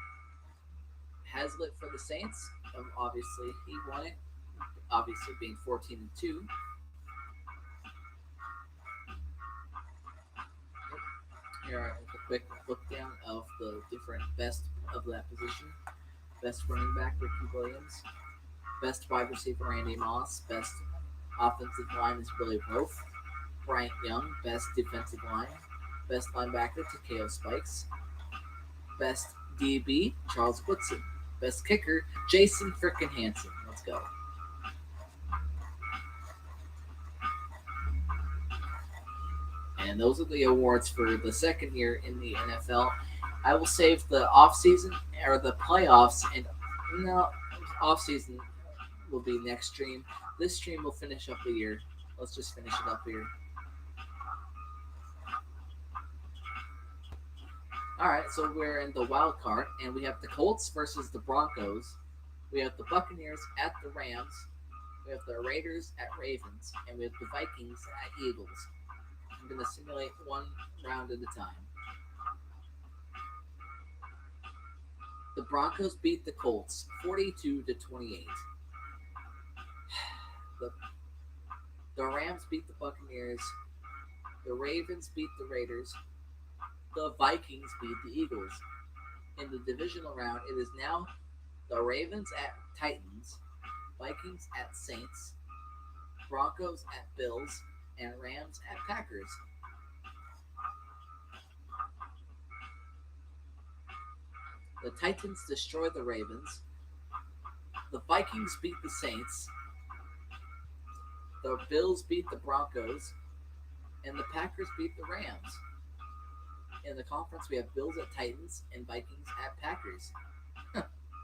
Hazlitt for the Saints. Obviously, he won it. Obviously, being 14-2. Here are a quick look down of the different best of that position. Best running back, Ricky Williams. Best wide receiver, Randy Moss. Best offensive line is Billy Rofe. Bryant Young, best defensive line. Best linebacker, Takeo Spikes. Best DB, Charles Woodson. Best kicker, Jason frickin' Hansen. Let's go. And those are the awards for the second year in the NFL. I will save the offseason or the playoffs, and no, offseason will be next stream. This stream will finish up the year. Let's just finish it up here. All right, so we're in the wild card, and we have the Colts versus the Broncos. We have the Buccaneers at the Rams. We have the Raiders at Ravens, and we have the Vikings at Eagles. I'm going to simulate one round at a time. The Broncos beat the Colts 42-28. The Rams beat the Buccaneers. The Ravens beat the Raiders. The Vikings beat the Eagles. In the divisional round, it is now the Ravens at Titans, Vikings at Saints, Broncos at Bills, and Rams at Packers. The Titans destroy the Ravens. The Vikings beat the Saints. The Bills beat the Broncos. And the Packers beat the Rams. In the conference, we have Bills at Titans and Vikings at Packers.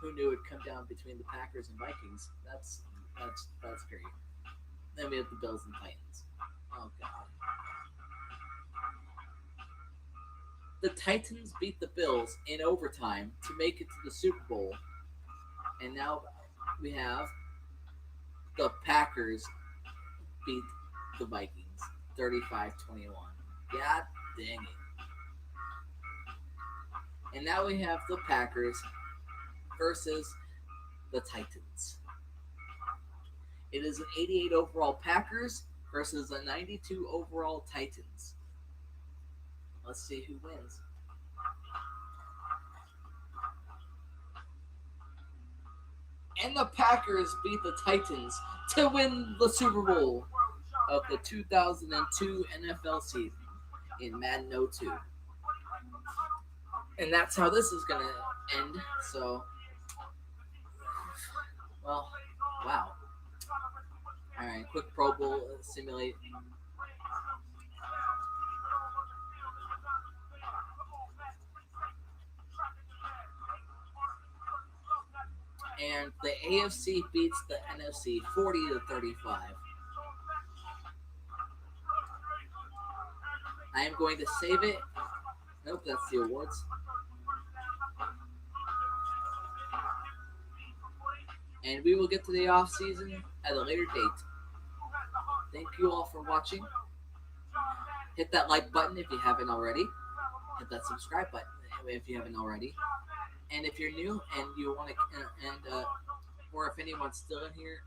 Who knew it'd come down between the Packers and Vikings? That's great. Then we have the Bills and Titans. Oh God. The Titans beat the Bills in overtime to make it to the Super Bowl. And now we have the Packers beat the Vikings 35-21. God dang it. And now we have the Packers versus the Titans. It is an 88 overall Packers versus a 92 overall Titans. Let's see who wins. And the Packers beat the Titans to win the Super Bowl of the 2002 NFL season in Madden 02. And that's how this is going to end. So, well, wow. All right, quick Pro Bowl simulate. And the AFC beats the NFC 40-35. I am going to save it. Nope, that's the awards. And we will get to the off season at a later date. Thank you all for watching. Hit that like button if you haven't already. Hit that subscribe button if you haven't already. And if you're new and you want to, or if anyone's still in here,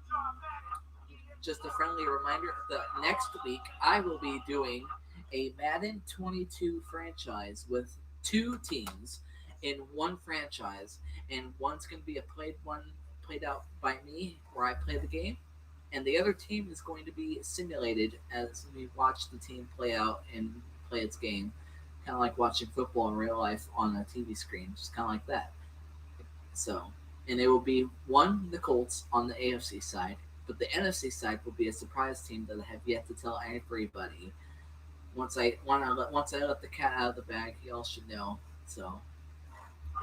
just a friendly reminder that next week I will be doing a Madden 22 franchise with two teams in one franchise, and one's going to be a played out by me where I play the game, and the other team is going to be simulated as we watch the team play out and play its game, kind of like watching football in real life on a TV screen, just kind of like that. So, and it will be the Colts on the AFC side, but the NFC side will be a surprise team that I have yet to tell everybody. Once I let the cat out of the bag, y'all should know. So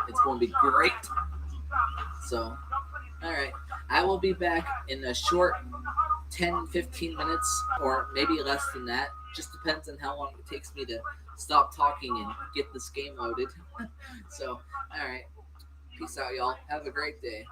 it's going to be great. So, all right, I will be back in a short 10-15 minutes, or maybe less than that. Just depends on how long it takes me to stop talking and get this game loaded. So, all right, peace out, y'all. Have a great day.